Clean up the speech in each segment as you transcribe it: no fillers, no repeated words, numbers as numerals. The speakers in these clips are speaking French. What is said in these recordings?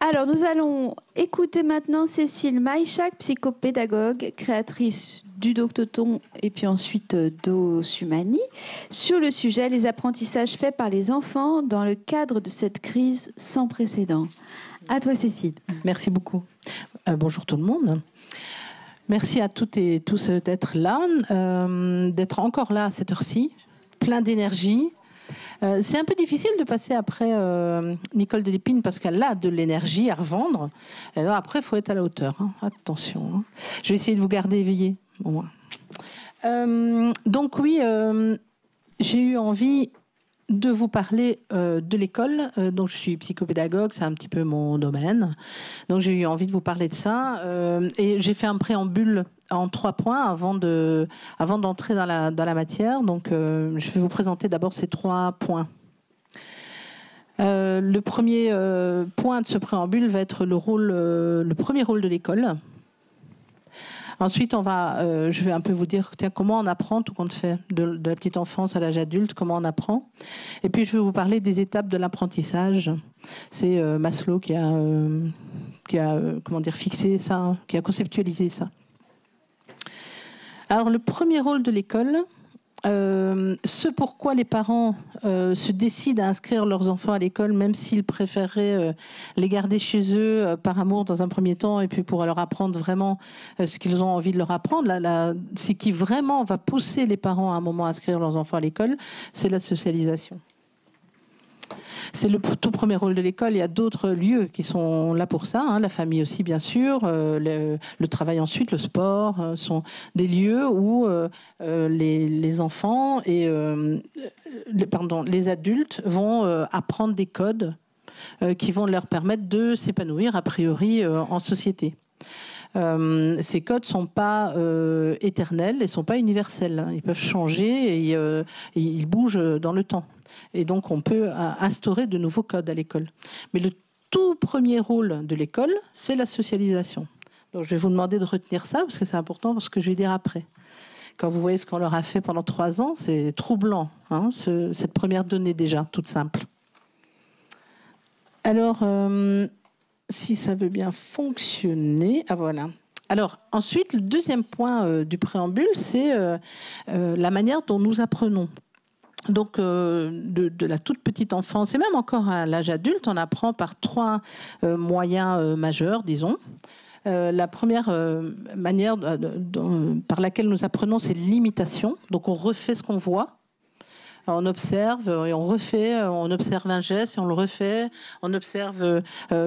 Alors, nous allons écouter maintenant Cécile Maïchak, psychopédagogue, créatrice du Doctoton et puis ensuite d'Osumani, sur le sujet les apprentissages faits par les enfants dans le cadre de cette crise sans précédent. À toi, Cécile. Merci beaucoup. Bonjour tout le monde. Merci à toutes et tous d'être là, d'être encore là à cette heure-ci, plein d'énergie. C'est un peu difficile de passer après Nicole Delépine parce qu'elle a de l'énergie à revendre. Et alors après, il faut être à la hauteur. Hein. Attention. Hein. Je vais essayer de vous garder éveillé. Au moins. Donc oui, j'ai eu envie de vous parler de l'école. Donc je suis psychopédagogue, c'est un petit peu mon domaine. Donc j'ai eu envie de vous parler de ça. Et j'ai fait un préambule en 3 points avant d'entrer dans la matière. Donc je vais vous présenter d'abord ces 3 points. Le premier point de ce préambule va être le premier rôle de l'école. Ensuite, je vais un peu vous dire comment on apprend tout compte fait, de la petite enfance à l'âge adulte, comment on apprend. Et puis, je vais vous parler des étapes de l'apprentissage. C'est Maslow qui a fixé ça, qui a conceptualisé ça. Alors, le premier rôle de l'école, ce pourquoi les parents se décident à inscrire leurs enfants à l'école, même s'ils préféreraient les garder chez eux par amour dans un premier temps, et puis pour leur apprendre vraiment ce qu'ils ont envie de leur apprendre. Ce qui vraiment va pousser les parents à un moment à inscrire leurs enfants à l'école, c'est la socialisation. C'est le tout premier rôle de l'école. Il y a d'autres lieux qui sont là pour ça, hein. La famille aussi, bien sûr, le travail ensuite, le sport, sont des lieux où les enfants et les adultes vont apprendre des codes qui vont leur permettre de s'épanouir a priori en société. Ces codes ne sont pas éternels et ne sont pas universels. Ils peuvent changer et ils bougent dans le temps. Et donc, on peut instaurer de nouveaux codes à l'école. Mais le tout premier rôle de l'école, c'est la socialisation. Donc, je vais vous demander de retenir ça, parce que c'est important pour ce que je vais dire après. Quand vous voyez ce qu'on leur a fait pendant 3 ans, c'est troublant, hein, cette première donnée déjà, toute simple. Alors, si ça veut bien fonctionner... Ah, voilà. Alors, ensuite, le deuxième point du préambule, c'est la manière dont nous apprenons. Donc, de la toute petite enfance et même encore à l'âge adulte, on apprend par 3 moyens majeurs, disons. La première manière par laquelle nous apprenons, c'est l'imitation. Donc, on refait ce qu'on voit. On observe et on refait, on observe un geste et on le refait. On observe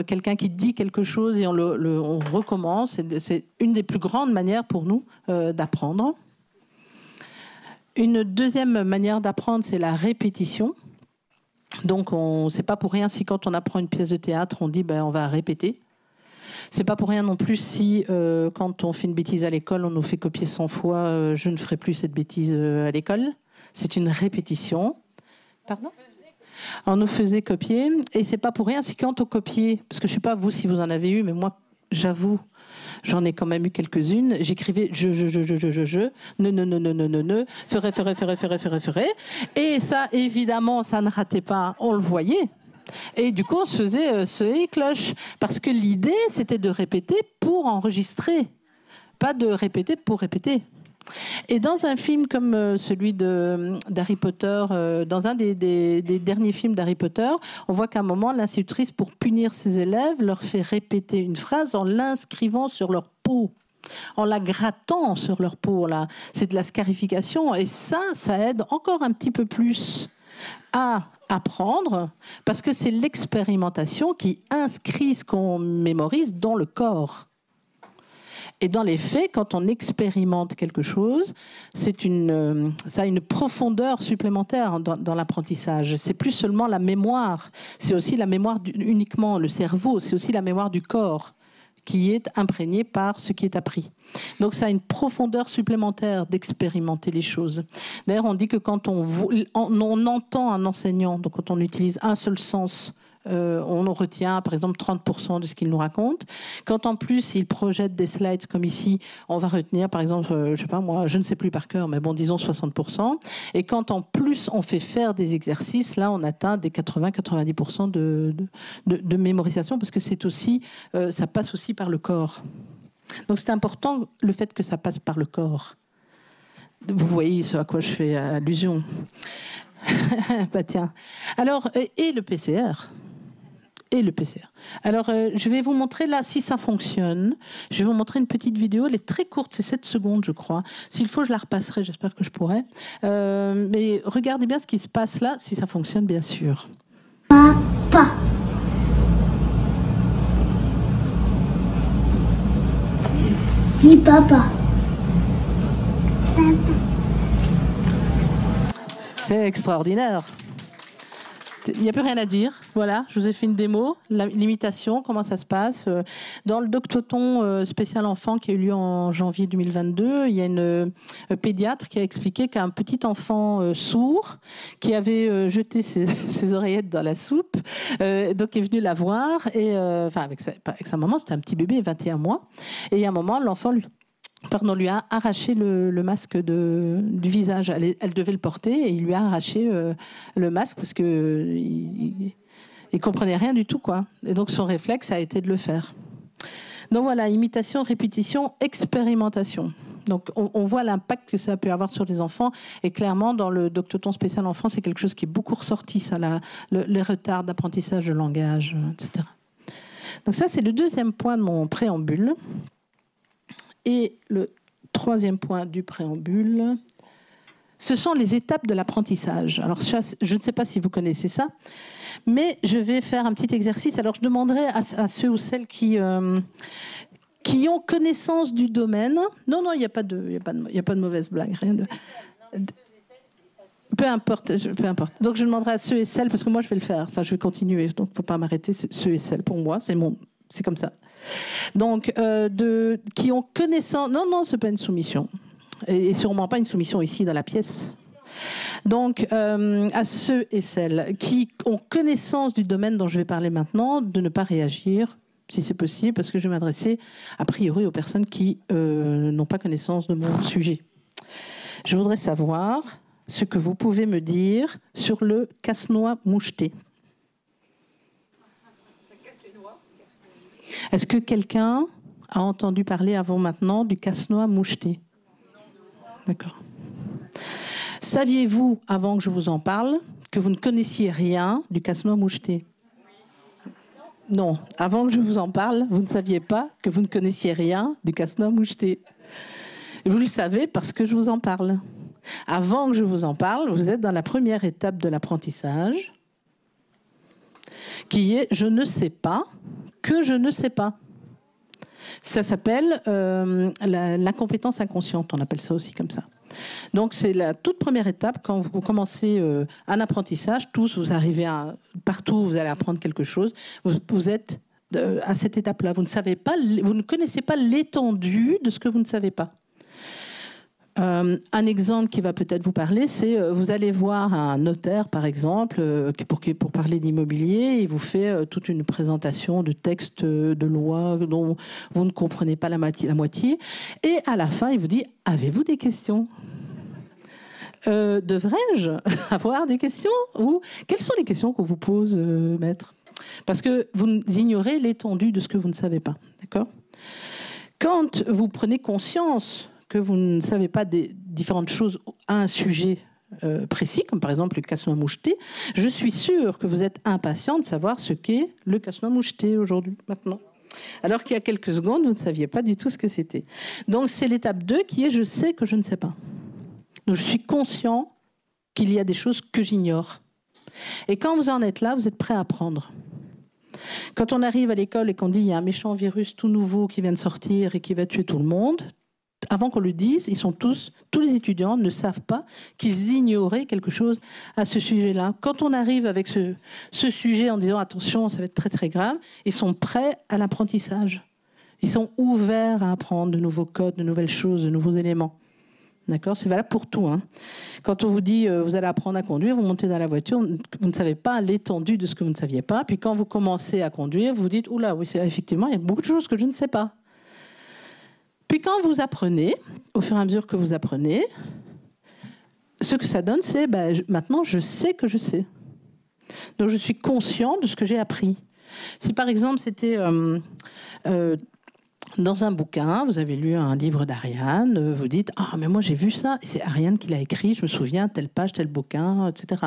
quelqu'un qui dit quelque chose et on recommence. C'est une des plus grandes manières pour nous d'apprendre. Une deuxième manière d'apprendre, c'est la répétition. Donc, c'est pas pour rien si quand on apprend une pièce de théâtre, on dit on va répéter. C'est pas pour rien non plus si quand on fait une bêtise à l'école, on nous fait copier 100 fois, je ne ferai plus cette bêtise à l'école. C'est une répétition. Pardon ? On nous faisait copier. Et c'est pas pour rien si quand on copiait, parce que je sais pas vous si vous en avez eu, mais moi, j'avoue, j'en ai quand même eu quelques-unes. J'écrivais je, ne, ferait. Et ça, évidemment, ça ne ratait pas. On le voyait. Et du coup, on se faisait sonner les cloches. Parce que l'idée, c'était de répéter pour enregistrer. Pas de répéter pour répéter. Et dans un film comme celui d'Harry Potter, dans un des derniers films d'Harry Potter, on voit qu'à un moment, l'institutrice, pour punir ses élèves, leur fait répéter une phrase en l'inscrivant sur leur peau, en la grattant sur leur peau. Là. C'est de la scarification. Et ça aide encore un petit peu plus à apprendre, parce que c'est l'expérimentation qui inscrit ce qu'on mémorise dans le corps. Et dans les faits, quand on expérimente quelque chose, ça a une profondeur supplémentaire dans l'apprentissage. C'est plus seulement la mémoire, c'est aussi la mémoire uniquement le cerveau, c'est aussi la mémoire du corps qui est imprégnée par ce qui est appris. Donc ça a une profondeur supplémentaire d'expérimenter les choses. D'ailleurs, on dit que quand on entend un enseignant, donc quand on utilise un seul sens on en retient par exemple 30% de ce qu'il nous raconte. Quand en plus il projette des slides comme ici, on va retenir par exemple, je sais pas moi, je ne sais plus par cœur, mais bon, disons 60%. Et quand en plus on fait faire des exercices, là on atteint des 80-90% de mémorisation, parce que c'est aussi, ça passe aussi par le corps. Donc c'est important le fait que ça passe par le corps. Vous voyez ce à quoi je fais allusion. Bah tiens. Alors, et le PCR. Et le PCR. Alors, je vais vous montrer là si ça fonctionne. Je vais vous montrer une petite vidéo. Elle est très courte, c'est 7 secondes, je crois. S'il faut, je la repasserai. J'espère que je pourrai. Mais regardez bien ce qui se passe là, si ça fonctionne, bien sûr. Papa. Dis papa. Papa. C'est extraordinaire. Il n'y a plus rien à dire. Voilà, je vous ai fait une démo, l'imitation, comment ça se passe. Dans le Doctoton spécial enfant qui a eu lieu en janvier 2022, il y a une pédiatre qui a expliqué qu'un petit enfant sourd qui avait jeté ses oreillettes dans la soupe, donc est venu la voir, et, enfin avec sa maman, c'était un petit bébé, 21 mois, et à un moment, l'enfant lui a arraché le masque du visage. Elle devait le porter et il lui a arraché le masque parce que il comprenait rien du tout, quoi. Et donc son réflexe a été de le faire. Donc voilà, imitation, répétition, expérimentation. Donc on voit l'impact que ça peut avoir sur les enfants, et clairement dans le Doctoton spécial enfant, c'est quelque chose qui est beaucoup ressorti, ça, les retards d'apprentissage de langage, etc. Donc ça, c'est le deuxième point de mon préambule. Et le troisième point du préambule, ce sont les étapes de l'apprentissage. Alors, je ne sais pas si vous connaissez ça, mais je vais faire un petit exercice. Alors, je demanderai à ceux ou celles qui ont connaissance du domaine. Non, il n'y a pas de mauvaise blague, rien de. Peu importe. Donc, je demanderai à ceux et celles, parce que moi, je vais le faire. Ça, je vais continuer. Donc, il ne faut pas m'arrêter. Ceux et celles, pour moi, c'est comme ça. Donc, qui ont connaissance... Non, ce n'est pas une soumission. Et sûrement pas une soumission ici dans la pièce. Donc, à ceux et celles qui ont connaissance du domaine dont je vais parler maintenant, de ne pas réagir, si c'est possible, parce que je vais m'adresser, a priori, aux personnes qui n'ont pas connaissance de mon sujet. Je voudrais savoir ce que vous pouvez me dire sur le casse-noix moucheté. Est-ce que quelqu'un a entendu parler avant maintenant du casse-noix moucheté? D'accord. Saviez-vous, avant que je vous en parle, que vous ne connaissiez rien du casse-noix moucheté? Non. Avant que je vous en parle, vous ne saviez pas que vous ne connaissiez rien du casse-noix moucheté. Vous le savez parce que je vous en parle. Avant que je vous en parle, vous êtes dans la première étape de l'apprentissage, qui est « je ne sais pas ». Que je ne sais pas. Ça s'appelle l'incompétence inconsciente, on appelle ça aussi comme ça. Donc c'est la toute première étape quand vous commencez un apprentissage, tous vous arrivez partout où vous allez apprendre quelque chose, vous êtes à cette étape-là. Vous ne connaissez pas l'étendue de ce que vous ne savez pas. Un exemple qui va peut-être vous parler, c'est vous allez voir un notaire, par exemple, pour parler d'immobilier, il vous fait toute une présentation de textes de loi dont vous ne comprenez pas la moitié, et à la fin, il vous dit « Avez-vous des questions ?» Devrais-je avoir des questions? Ou quelles sont les questions qu'on vous pose, maître? Parce que vous ignorez l'étendue de ce que vous ne savez pas. D'accord? Quand vous prenez conscience que vous ne savez pas des différentes choses à un sujet précis, comme par exemple le casse-noix moucheté, je suis sûre que vous êtes impatient de savoir ce qu'est le casse-noix moucheté aujourd'hui, maintenant. Alors qu'il y a quelques secondes, vous ne saviez pas du tout ce que c'était. Donc c'est l'étape 2 qui est « je sais que je ne sais pas ». Donc je suis conscient qu'il y a des choses que j'ignore. Et quand vous en êtes là, vous êtes prêt à apprendre. Quand on arrive à l'école et qu'on dit « il y a un méchant virus tout nouveau qui vient de sortir et qui va tuer tout le monde », avant qu'on le dise, tous les étudiants ne savent pas qu'ils ignoraient quelque chose à ce sujet-là. Quand on arrive avec ce sujet en disant « attention, ça va être très très grave », ils sont prêts à l'apprentissage. Ils sont ouverts à apprendre de nouveaux codes, de nouvelles choses, de nouveaux éléments. D'accord, c'est valable pour tout. Hein. Quand on vous dit vous allez apprendre à conduire, vous montez dans la voiture, vous ne savez pas l'étendue de ce que vous ne saviez pas. Puis quand vous commencez à conduire, vous dites oula, oui, effectivement, il y a beaucoup de choses que je ne sais pas. Puis quand vous apprenez, au fur et à mesure que vous apprenez, ce que ça donne, c'est maintenant je sais que je sais. Donc je suis conscient de ce que j'ai appris. Si par exemple c'était dans un bouquin, vous avez lu un livre d'Ariane, vous dites « Ah, mais moi j'ai vu ça, et c'est Ariane qui l'a écrit, je me souviens, telle page, tel bouquin, etc. »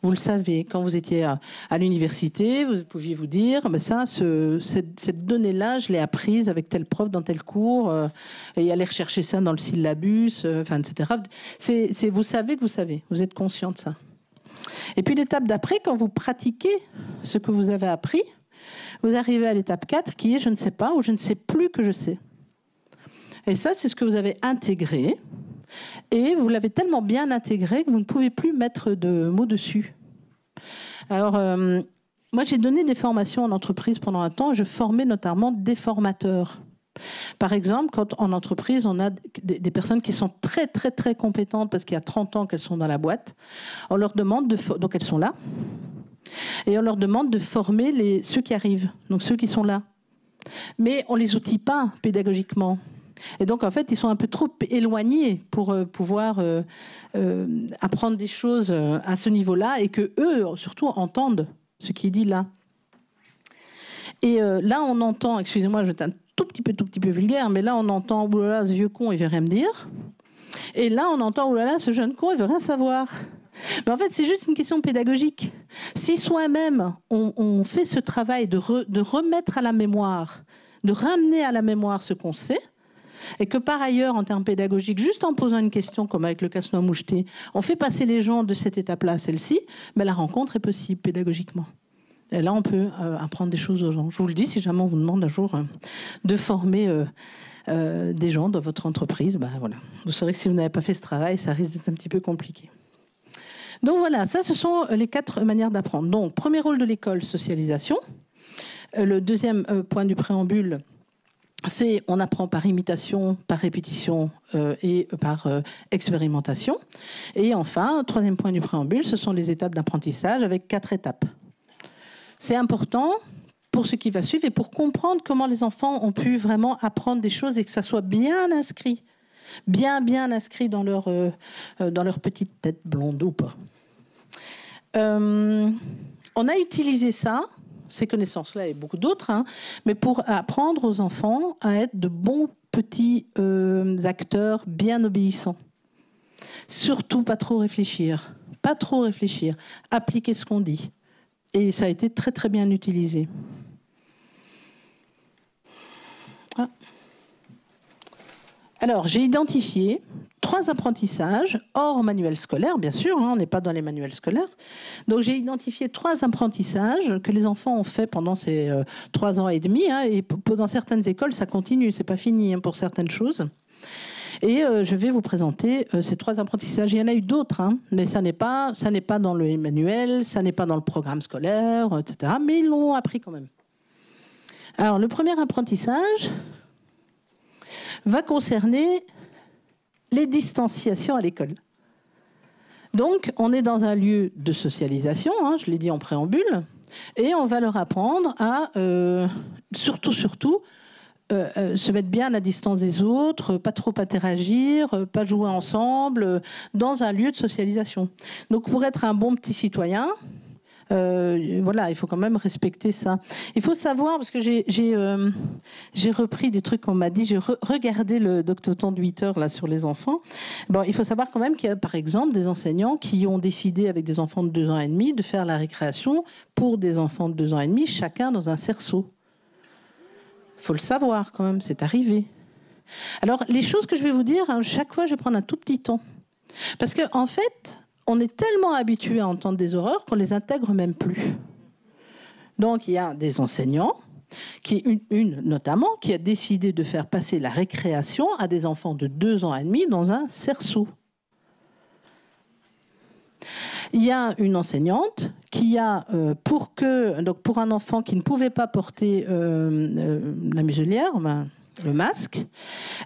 Vous le savez, quand vous étiez à l'université, vous pouviez vous dire « Cette donnée-là, je l'ai apprise avec tel prof dans tel cours, et aller rechercher ça dans le syllabus, etc. » Vous savez que vous savez, vous êtes conscient de ça. Et puis l'étape d'après, quand vous pratiquez ce que vous avez appris, vous arrivez à l'étape 4 qui est « je ne sais pas » ou « je ne sais plus que je sais ». Et ça, c'est ce que vous avez intégré. Et vous l'avez tellement bien intégré que vous ne pouvez plus mettre de mots dessus. Alors, moi, j'ai donné des formations en entreprise pendant un temps. Je formais notamment des formateurs. Par exemple, quand en entreprise, on a des personnes qui sont très, très, très compétentes parce qu'il y a 30 ans qu'elles sont dans la boîte, on leur demande donc elles sont là. Et on leur demande de former ceux qui arrivent, donc ceux qui sont là. Mais on ne les outille pas pédagogiquement. Et donc, en fait, ils sont un peu trop éloignés pour pouvoir apprendre des choses à ce niveau-là et que eux, surtout, entendent ce qui est dit là. Et là, on entend, excusez-moi, je vais être un tout petit peu vulgaire, mais là, on entend « Oh là là, ce vieux con, il veut rien me dire ». Et là, on entend « Oh là là, ce jeune con, il veut rien savoir ». Mais en fait, c'est juste une question pédagogique. Si soi-même, on fait ce travail de remettre à la mémoire, de ramener à la mémoire ce qu'on sait, et que par ailleurs, en termes pédagogiques, juste en posant une question, comme avec le casse-noix moucheté, on fait passer les gens de cette étape-là à celle-ci, ben la rencontre est possible pédagogiquement. Et là, on peut apprendre des choses aux gens. Je vous le dis, si jamais on vous demande un jour de former des gens dans votre entreprise, ben voilà. Vous saurez que si vous n'avez pas fait ce travail, ça risque d'être un petit peu compliqué. Donc voilà, ça, ce sont les 4 manières d'apprendre. Donc, premier rôle de l'école, socialisation. Le deuxième point du préambule, c'est on apprend par imitation, par répétition et par expérimentation. Et enfin, troisième point du préambule, ce sont les étapes d'apprentissage avec 4 étapes. C'est important pour ce qui va suivre et pour comprendre comment les enfants ont pu vraiment apprendre des choses et que ça soit bien inscrit, bien inscrit dans leur petite tête blonde ou pas. On a utilisé ça, ces connaissances-là et beaucoup d'autres, mais pour apprendre aux enfants à être de bons petits acteurs bien obéissants. Surtout pas trop réfléchir, appliquer ce qu'on dit. Et ça a été très très bien utilisé. Ah. Alors, j'ai identifié 3 apprentissages, hors manuel scolaire, bien sûr, on n'est pas dans les manuels scolaires. Donc, j'ai identifié 3 apprentissages que les enfants ont fait pendant ces 3 ans et demi. Et dans certaines écoles, ça continue, c'est pas fini pour certaines choses. Et je vais vous présenter ces 3 apprentissages. Il y en a eu d'autres, mais ça n'est pas dans le manuel, ça n'est pas dans le programme scolaire, etc. Mais ils l'ont appris quand même. Alors, le premier apprentissage va concerner les distanciations à l'école. Donc, on est dans un lieu de socialisation, je l'ai dit en préambule, et on va leur apprendre à, surtout, se mettre bien à la distance des autres, pas trop interagir, pas jouer ensemble, dans un lieu de socialisation. Donc, pour être un bon petit citoyen, voilà, il faut quand même respecter ça. Il faut savoir, parce que j'ai repris des trucs qu'on m'a dit, j'ai regardé le Doctoton de 8 heures là, sur les enfants. Bon, il faut savoir quand même qu'il y a, par exemple, des enseignants qui ont décidé, avec des enfants de 2 ans et demi, de faire la récréation pour des enfants de 2 ans et demi, chacun dans un cerceau. Il faut le savoir quand même, c'est arrivé. Alors, les choses que je vais vous dire, chaque fois, je vais prendre un tout petit temps. Parce qu'en fait, on est tellement habitué à entendre des horreurs qu'on les intègre même plus. Donc, il y a des enseignants, une notamment, qui a décidé de faire passer la récréation à des enfants de 2 ans et demi dans un cerceau. Il y a une enseignante qui a, pour un enfant qui ne pouvait pas porter la muselière, le masque.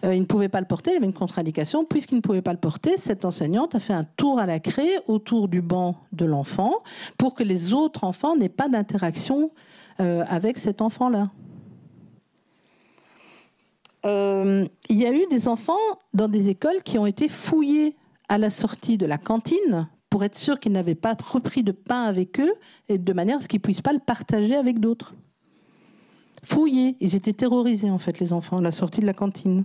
Il ne pouvait pas le porter, il avait une contre-indication. Puisqu'il ne pouvait pas le porter, cette enseignante a fait un tour à la craie autour du banc de l'enfant pour que les autres enfants n'aient pas d'interaction avec cet enfant-là. Il y a eu des enfants dans des écoles qui ont été fouillés à la sortie de la cantine pour être sûr qu'ils n'avaient pas repris de pain avec eux et de manière à ce qu'ils ne puissent pas le partager avec d'autres. Fouillés, ils étaient terrorisés en fait les enfants à la sortie de la cantine.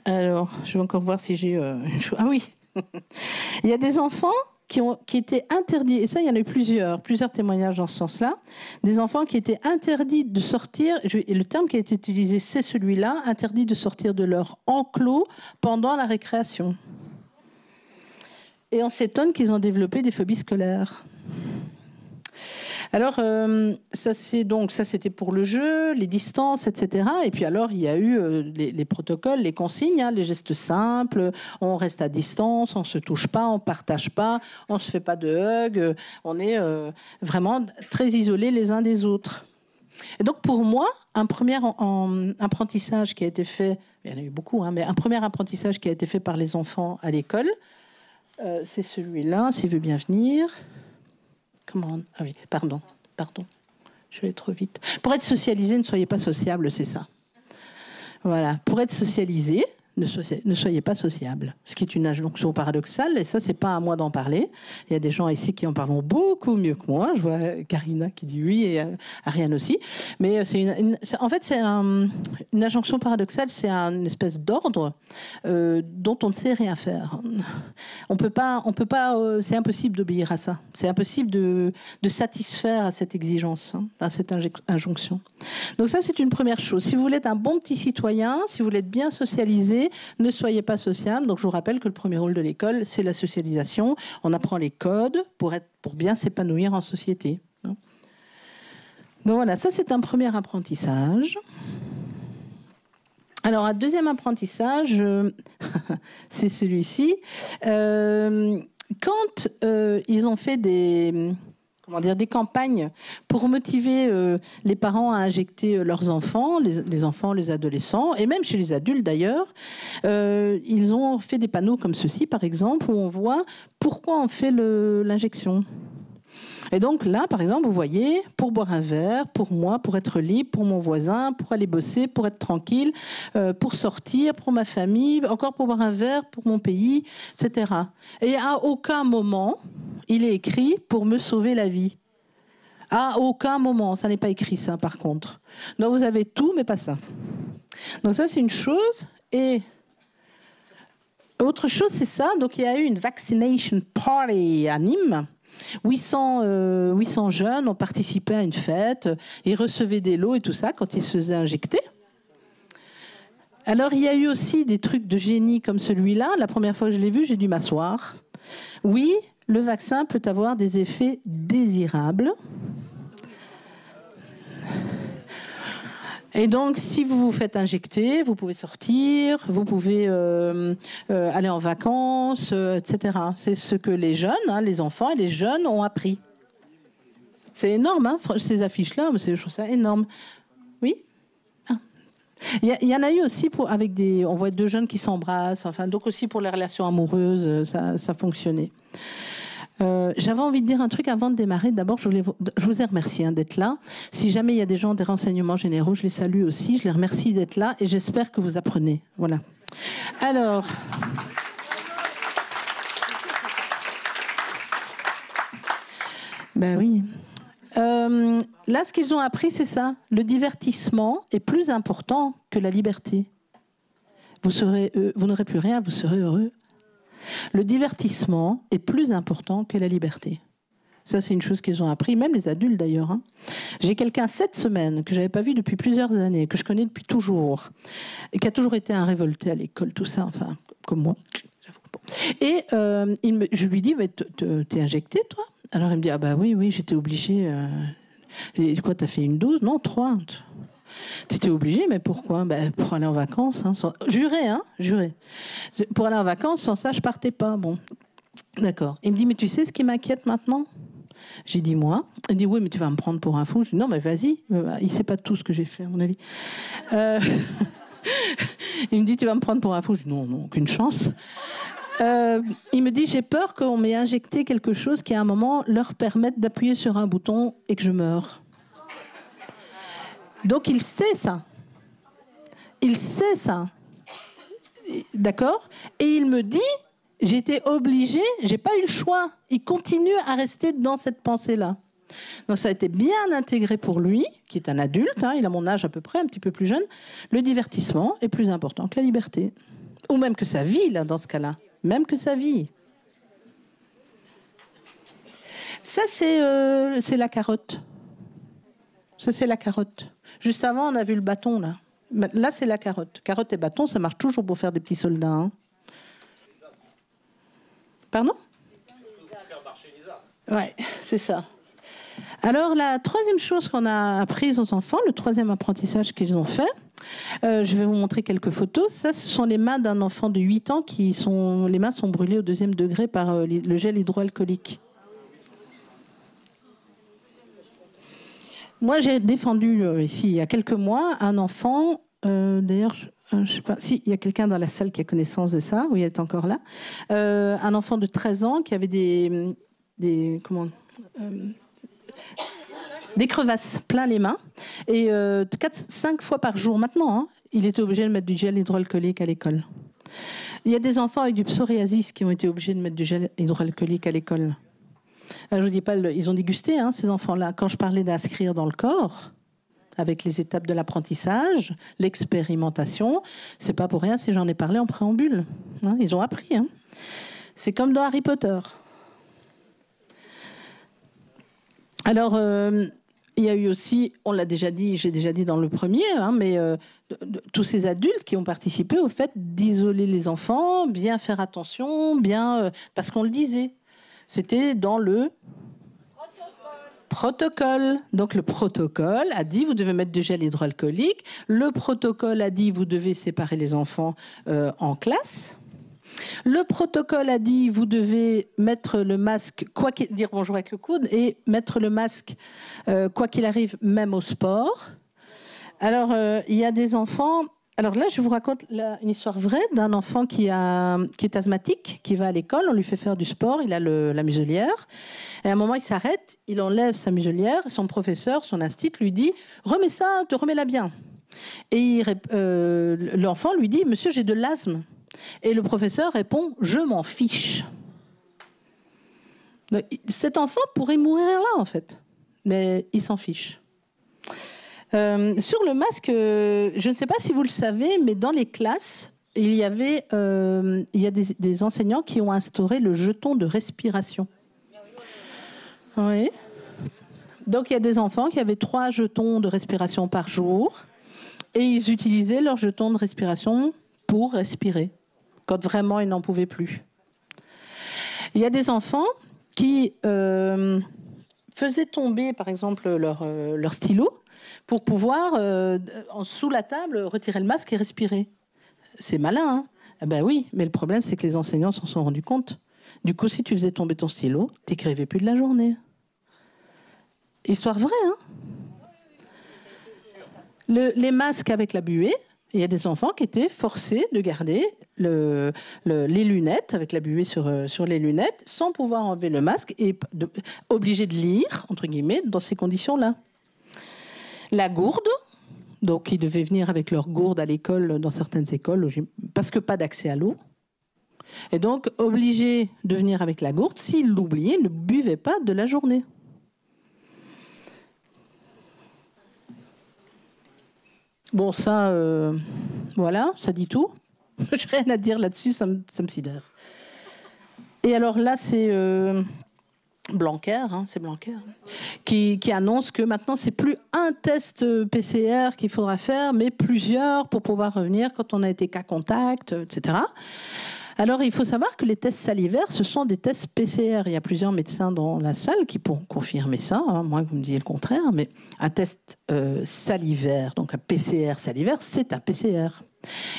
Alors, je vais encore voir si j'ai une chose. Ah oui, il y a des enfants qui étaient interdits, et ça il y en a eu plusieurs témoignages dans ce sens-là, des enfants qui étaient interdits de sortir, et le terme qui a été utilisé c'est celui-là, interdits de sortir de leur enclos pendant la récréation. Et on s'étonne qu'ils ont développé des phobies scolaires. Alors, ça c'était pour le jeu, les distances, etc. Et puis alors, il y a eu les protocoles, les consignes, les gestes simples, on reste à distance, on ne se touche pas, on ne partage pas, on ne se fait pas de hug, on est vraiment très isolés les uns des autres. Et donc, pour moi, un premier apprentissage qui a été fait, il y en a eu beaucoup, mais un premier apprentissage qui a été fait par les enfants à l'école, c'est celui-là, s'il veut bien venir. Ah oui, pardon. Je vais aller trop vite. Pour être socialisé, ne soyez pas sociable, c'est ça. Voilà. Pour être socialisé, ne soyez pas sociable. Ce qui est une injonction paradoxale, et ça, c'est pas à moi d'en parler. Il y a des gens ici qui en parlent beaucoup mieux que moi. Je vois Karina qui dit oui et Ariane aussi. Mais en fait, c'est une injonction paradoxale, c'est une espèce d'ordre dont on ne sait rien faire. On peut pas. C'est impossible d'obéir à ça. C'est impossible de satisfaire à cette exigence, à cette injonction. Donc ça, c'est une première chose. Si vous voulez être un bon petit citoyen, si vous voulez être bien socialisé, ne soyez pas sociable. Donc je vous rappelle que le premier rôle de l'école, c'est la socialisation. On apprend les codes pour bien s'épanouir en société. Donc voilà, ça c'est un premier apprentissage. Alors un deuxième apprentissage, c'est celui-ci. Quand ils ont fait des campagnes pour motiver les parents à injecter leurs enfants, les enfants, les adolescents, et même chez les adultes d'ailleurs, ils ont fait des panneaux comme ceci, par exemple, où on voit pourquoi on fait l'injection. Et donc là, par exemple, vous voyez, pour boire un verre, pour moi, pour être libre, pour mon voisin, pour aller bosser, pour être tranquille, pour sortir, pour ma famille, encore pour boire un verre, pour mon pays, etc. Et à aucun moment, il est écrit « pour me sauver la vie ». À aucun moment, ça n'est pas écrit ça, par contre. Donc vous avez tout, mais pas ça. Donc ça, c'est une chose. Et autre chose, c'est ça. Donc il y a eu une vaccination party à Nîmes. 800 jeunes ont participé à une fête, ils recevaient des lots et tout ça quand ils se faisaient injecter. Alors il y a eu aussi des trucs de génie comme celui-là. La première fois que je l'ai vu, j'ai dû m'asseoir. Oui, le vaccin peut avoir des effets désirables. Et donc, si vous vous faites injecter, vous pouvez sortir, vous pouvez aller en vacances, etc. C'est ce que les jeunes, les enfants et les jeunes ont appris. C'est énorme, ces affiches-là, je trouve ça énorme. Oui ? Il y en a eu aussi on voit deux jeunes qui s'embrassent, donc aussi pour les relations amoureuses, ça fonctionnait. J'avais envie de dire un truc avant de démarrer. D'abord, je vous ai remercié d'être là. Si jamais il y a des gens des renseignements généraux, je les salue aussi. Je les remercie d'être là et j'espère que vous apprenez. Voilà. Alors... Ben oui. Là, ce qu'ils ont appris, c'est ça. Le divertissement est plus important que la liberté. Vous n'aurez plus rien, vous serez heureux. Le divertissement est plus important que la liberté. Ça, c'est une chose qu'ils ont appris, même les adultes d'ailleurs. J'ai quelqu'un cette semaine que je n'avais pas vu depuis plusieurs années, que je connais depuis toujours, et qui a toujours été un révolté à l'école, tout ça, comme moi. Et je lui dis, mais t'es injecté, toi ? Alors il me dit, ah bah oui, j'étais obligée. Et quoi, t'as fait une dose ? Non, 3. T'étais obligé, mais pourquoi ? Pour aller en vacances. Juré. Pour aller en vacances, sans ça, je partais pas. Bon, d'accord. Il me dit, mais tu sais ce qui m'inquiète maintenant ? J'ai dit moi. Il dit oui, mais tu vas me prendre pour un fou. Je dis non, mais vas-y. Il sait pas tout ce que j'ai fait, à mon avis. Il me dit tu vas me prendre pour un fou. Je dis non, aucune chance. Il me dit j'ai peur qu'on m'ait injecté quelque chose qui à un moment leur permette d'appuyer sur un bouton et que je meure. Donc il sait ça. Il sait ça. D'accord ? Et il me dit j'ai été obligée, j'ai pas eu le choix. Il continue à rester dans cette pensée-là. Donc ça a été bien intégré pour lui, qui est un adulte, hein, il a mon âge à peu près, un petit peu plus jeune. Le divertissement est plus important que la liberté. Ou même que sa vie, là, dans ce cas-là. Même que sa vie. Ça, c'est la carotte. Ça, c'est la carotte. Juste avant, on a vu le bâton, là. Là, c'est la carotte. Carotte et bâton, ça marche toujours pour faire des petits soldats. Hein. Pardon ? Ouais, c'est ça. Alors, la troisième chose qu'on a apprise aux enfants, le troisième apprentissage qu'ils ont fait, je vais vous montrer quelques photos. Ça, ce sont les mains d'un enfant de 8 ans les mains sont brûlées au 2e degré par le gel hydroalcoolique. Moi, j'ai défendu ici, il y a quelques mois, un enfant, d'ailleurs, je ne sais pas, si, il y a quelqu'un dans la salle qui a connaissance de ça, oui, il est encore là, un enfant de 13 ans qui avait des crevasses plein les mains, et 4-5 fois par jour maintenant, hein, il était obligé de mettre du gel hydroalcoolique à l'école. Il y a des enfants avec du psoriasis qui ont été obligés de mettre du gel hydroalcoolique à l'école. Alors, je vous dis pas, ils ont dégusté, hein, ces enfants-là. Quand je parlais d'inscrire dans le corps, avec les étapes de l'apprentissage, l'expérimentation, c'est pas pour rien si j'en ai parlé en préambule. Hein, ils ont appris. Hein. C'est comme dans Harry Potter. Alors, il y a eu aussi, on l'a déjà dit, j'ai déjà dit dans le premier, hein, mais tous ces adultes qui ont participé au fait d'isoler les enfants, bien faire attention, parce qu'on le disait. C'était dans le protocole. Donc le protocole a dit vous devez mettre du gel hydroalcoolique. Le protocole a dit vous devez séparer les enfants en classe. Le protocole a dit vous devez mettre le masque, dire bonjour avec le coude et mettre le masque quoi qu'il arrive, même au sport. Alors il y a des enfants. Alors là, je vous raconte une histoire vraie d'un enfant qui est asthmatique, qui va à l'école, on lui fait faire du sport, il a la muselière, et à un moment il s'arrête, il enlève sa muselière, son professeur, son institut lui dit « remets ça, remets-la bien ». Et l'enfant lui dit « monsieur, j'ai de l'asthme ». Et le professeur répond « je m'en fiche ». Cet enfant pourrait mourir là, en fait, mais il s'en fiche. Sur le masque, je ne sais pas si vous le savez, mais dans les classes, il y a des enseignants qui ont instauré le jeton de respiration. Oui. Donc il y a des enfants qui avaient 3 jetons de respiration par jour et ils utilisaient leur jeton de respiration pour respirer, quand vraiment ils n'en pouvaient plus. Il y a des enfants qui faisaient tomber, par exemple, leur stylo pour pouvoir, sous la table, retirer le masque et respirer. C'est malin, hein ? Eh ben oui, mais le problème, c'est que les enseignants s'en sont rendus compte. Du coup, si tu faisais tomber ton stylo, tu n'écrivais plus de la journée. Histoire vraie, hein ? Les masques avec la buée, il y a des enfants qui étaient forcés de garder les lunettes, avec la buée sur les lunettes, sans pouvoir enlever le masque et obligés de lire, entre guillemets, dans ces conditions-là. La gourde, donc ils devaient venir avec leur gourde à l'école, dans certaines écoles, parce que pas d'accès à l'eau. Et donc, obligés de venir avec la gourde, s'ils l'oubliaient, ils ne buvaient pas de la journée. Bon, ça, voilà, ça dit tout. Je n'ai rien à dire là-dessus, ça me sidère. Et alors là, c'est Blanquer, hein, c'est Blanquer, qui annonce que maintenant, c'est plus un test PCR qu'il faudra faire, mais plusieurs pour pouvoir revenir quand on a été cas contact, etc. Alors, il faut savoir que les tests salivaires, ce sont des tests PCR. Il y a plusieurs médecins dans la salle qui pourront confirmer ça, hein, moins que vous me disiez le contraire, mais un test salivaire, donc un PCR salivaire, c'est un PCR.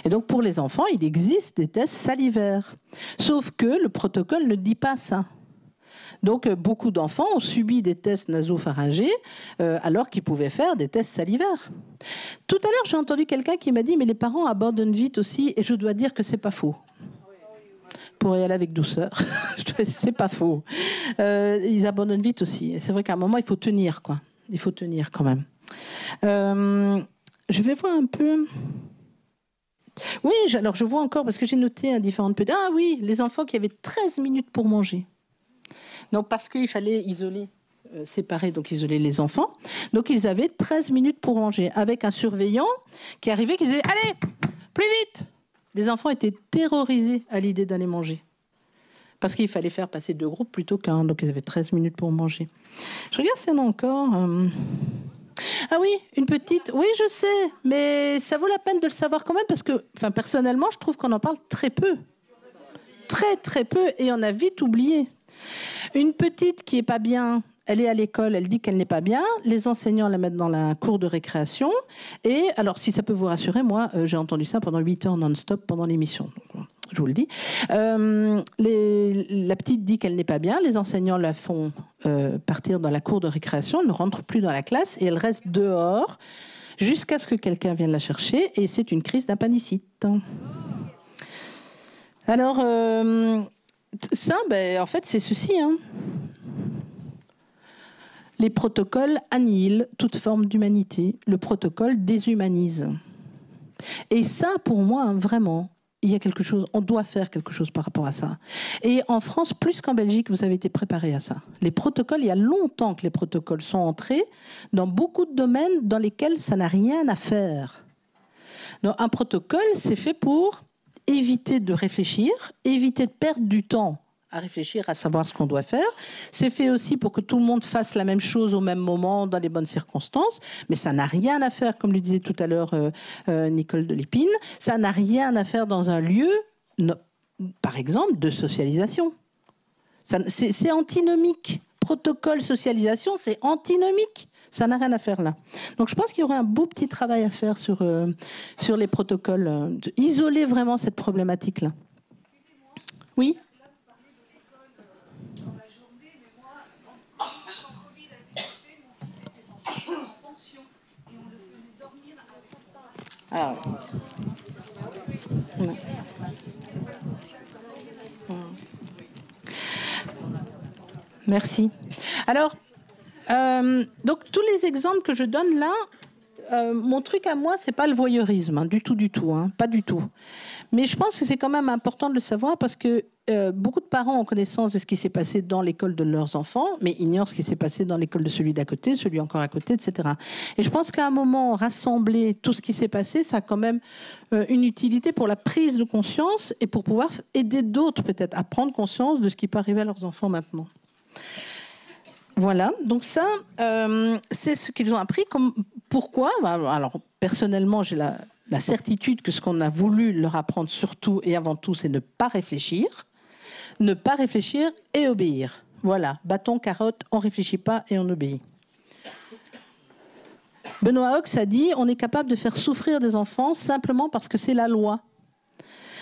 Et donc, pour les enfants, il existe des tests salivaires. Sauf que le protocole ne dit pas ça. Donc, beaucoup d'enfants ont subi des tests nasopharyngés alors qu'ils pouvaient faire des tests salivaires. Tout à l'heure, j'ai entendu quelqu'un qui m'a dit « mais les parents abandonnent vite aussi » et je dois dire que c'est pas faux. Pour y aller avec douceur, c'est pas faux. Ils abandonnent vite aussi. Et c'est vrai qu'à un moment, il faut tenir, quoi. Il faut tenir quand même. Je vais voir un peu... Oui, alors je vois encore, parce que j'ai noté différentes petites... Ah oui, les enfants qui avaient 13 minutes pour manger. Donc parce qu'il fallait isoler, séparer, donc isoler les enfants. Donc ils avaient 13 minutes pour manger, avec un surveillant qui arrivait, qui disait « Allez, plus vite !» Les enfants étaient terrorisés à l'idée d'aller manger. Parce qu'il fallait faire passer 2 groupes plutôt qu'un. Donc ils avaient 13 minutes pour manger. Je regarde s'il y en a encore... Ah oui, une petite... Oui, je sais, mais ça vaut la peine de le savoir quand même parce que, enfin, personnellement, je trouve qu'on en parle très peu. Très, très peu, et on a vite oublié. Une petite qui est pas bien, elle est à l'école, elle dit qu'elle n'est pas bien, les enseignants la mettent dans la cour de récréation, et alors, si ça peut vous rassurer, moi, j'ai entendu ça pendant 8 heures non-stop pendant l'émission. Donc, je vous le dis. La petite dit qu'elle n'est pas bien. Les enseignants la font partir dans la cour de récréation. Elle ne rentre plus dans la classe et elle reste dehors jusqu'à ce que quelqu'un vienne la chercher. Et c'est une crise d'appendicite. Alors, ça, en fait, c'est ceci. Hein. Les protocoles annihilent toute forme d'humanité. Le protocole déshumanise. Et ça, pour moi, vraiment... Il y a quelque chose, on doit faire quelque chose par rapport à ça. Et en France, plus qu'en Belgique, vous avez été préparés à ça. Les protocoles, il y a longtemps que les protocoles sont entrés dans beaucoup de domaines dans lesquels ça n'a rien à faire. Donc, un protocole, c'est fait pour éviter de réfléchir, éviter de perdre du temps à réfléchir, à savoir ce qu'on doit faire. C'est fait aussi pour que tout le monde fasse la même chose au même moment, dans les bonnes circonstances. Mais ça n'a rien à faire, comme le disait tout à l'heure Nicole de Lépine, ça n'a rien à faire dans un lieu, par exemple, de socialisation. C'est antinomique. Protocole, socialisation, c'est antinomique. Ça n'a rien à faire là. Donc je pense qu'il y aurait un beau petit travail à faire sur les protocoles, isoler vraiment cette problématique-là. Oui ? Ah ouais. Merci. Alors, donc tous les exemples que je donne là, mon truc à moi, c'est pas le voyeurisme, hein, du tout, hein, pas du tout. Mais je pense que c'est quand même important de le savoir parce que beaucoup de parents ont connaissance de ce qui s'est passé dans l'école de leurs enfants, mais ignorent ce qui s'est passé dans l'école de celui d'à côté, celui encore à côté, etc. Et je pense qu'à un moment, rassembler tout ce qui s'est passé, ça a quand même une utilité pour la prise de conscience et pour pouvoir aider d'autres peut-être à prendre conscience de ce qui peut arriver à leurs enfants maintenant. Voilà, donc ça, c'est ce qu'ils ont appris. Pourquoi ? Alors, personnellement, j'ai la certitude que ce qu'on a voulu leur apprendre surtout et avant tout, c'est ne pas réfléchir et obéir. Voilà, bâton, carotte, on ne réfléchit pas et on obéit. Benoît Hux a dit, on est capable de faire souffrir des enfants simplement parce que c'est la loi.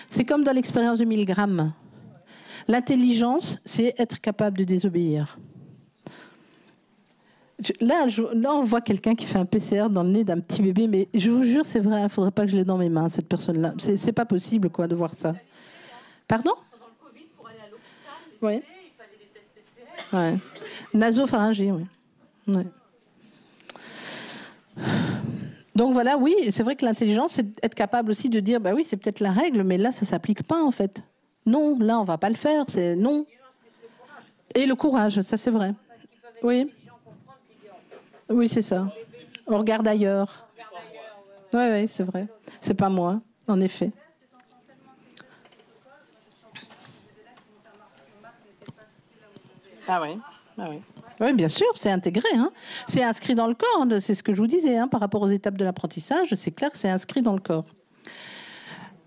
C'est comme dans l'expérience de Milgram. L'intelligence, c'est être capable de désobéir. Là, on voit quelqu'un qui fait un PCR dans le nez d'un petit bébé, mais je vous jure, c'est vrai, il ne faudrait pas que je l'ai dans mes mains, cette personne-là. C'est pas possible, quoi, de voir ça. Pardon ? Pendant le Covid, pour aller à l'hôpital, il fallait des tests PCR. Ouais. Nasopharyngés, oui. Ouais. Donc voilà, oui, c'est vrai que l'intelligence, c'est être capable aussi de dire, bah oui, c'est peut-être la règle, mais là, ça ne s'applique pas, en fait. Non, là, on ne va pas le faire, c'est non. Et le courage, ça, c'est vrai. Oui. Oui, c'est ça. On regarde ailleurs. Oui, c'est vrai. C'est pas moi, en effet. Ah oui. Oui, bien sûr, c'est intégré. Hein. C'est inscrit dans le corps. C'est ce que je vous disais. Hein, par rapport aux étapes de l'apprentissage, c'est clair que c'est inscrit dans le corps.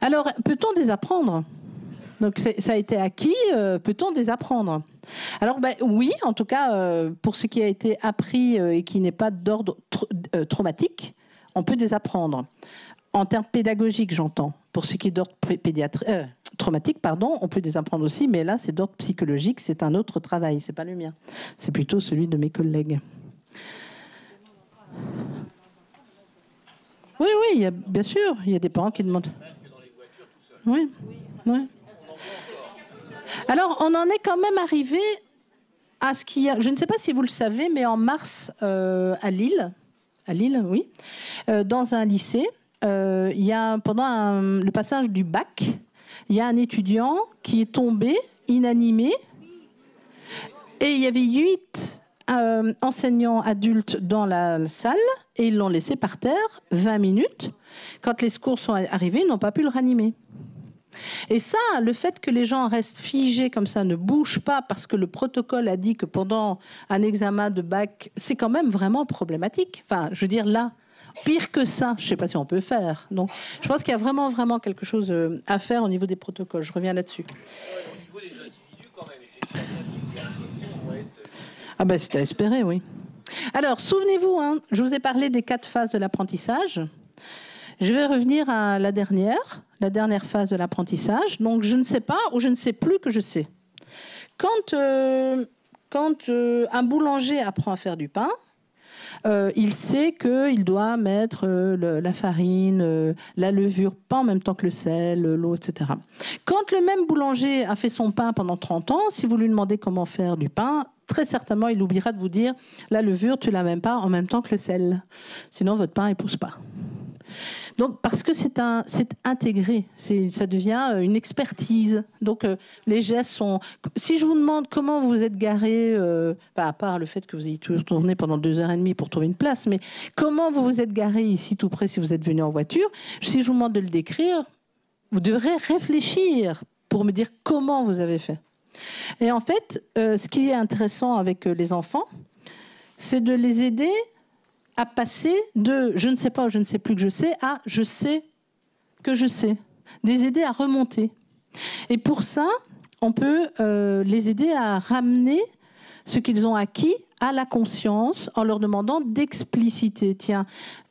Alors, peut-on désapprendre ? Donc ça a été acquis, peut-on désapprendre ? Alors oui, en tout cas, pour ce qui a été appris et qui n'est pas d'ordre traumatique, on peut désapprendre. En termes pédagogiques, j'entends, pour ce qui est d'ordre traumatiques, pardon, on peut les apprendre aussi, mais là, c'est d'ordre psychologique, c'est un autre travail, c'est pas le mien. C'est plutôt celui de mes collègues. Oui, oui, bien sûr, il y a des parents qui demandent. Oui, oui. Alors, on en est quand même arrivé à ce qu'il y a. Je ne sais pas si vous le savez, mais en mars, à Lille, oui, dans un lycée, il y a, pendant le passage du bac, il y a un étudiant qui est tombé, inanimé, et il y avait 8 enseignants adultes dans la salle, et ils l'ont laissé par terre 20 minutes. Quand les secours sont arrivés, ils n'ont pas pu le ranimer. Et ça, le fait que les gens restent figés comme ça, ne bougent pas parce que le protocole a dit que pendant un examen de bac, c'est quand même vraiment problématique. Enfin, je veux dire, là, pire que ça, je ne sais pas si on peut faire. Donc, je pense qu'il y a vraiment, vraiment quelque chose à faire au niveau des protocoles. Je reviens là-dessus. Au niveau des individus, quand même, j'espère bien que les questions vont être... Ah ben, c'est à espérer, oui. Alors, souvenez-vous, hein, je vous ai parlé des 4 phases de l'apprentissage. Je vais revenir à la dernière phase de l'apprentissage. Donc, je ne sais pas ou je ne sais plus que je sais. Quand un boulanger apprend à faire du pain, il sait qu'il doit mettre la farine, la levure, pas en même temps que le sel, l'eau, etc. Quand le même boulanger a fait son pain pendant 30 ans, si vous lui demandez comment faire du pain, très certainement, il oubliera de vous dire la levure, tu la mets pas en même temps que le sel. Sinon, votre pain ne pousse pas. Donc, parce que c'est intégré, ça devient une expertise. Donc, les gestes sont... Si je vous demande comment vous vous êtes garé, à part le fait que vous ayez toujours tourné pendant 2h30 pour trouver une place, mais comment vous vous êtes garé ici tout près si vous êtes venu en voiture, si je vous demande de le décrire, vous devrez réfléchir pour me dire comment vous avez fait. Et en fait, ce qui est intéressant avec les enfants, c'est de les aider à passer de « je ne sais pas » ou « je ne sais plus que je sais » à « je sais que je sais ». Les aider à remonter. Et pour ça, on peut les aider à ramener ce qu'ils ont acquis à la conscience en leur demandant d'expliciter. Tiens,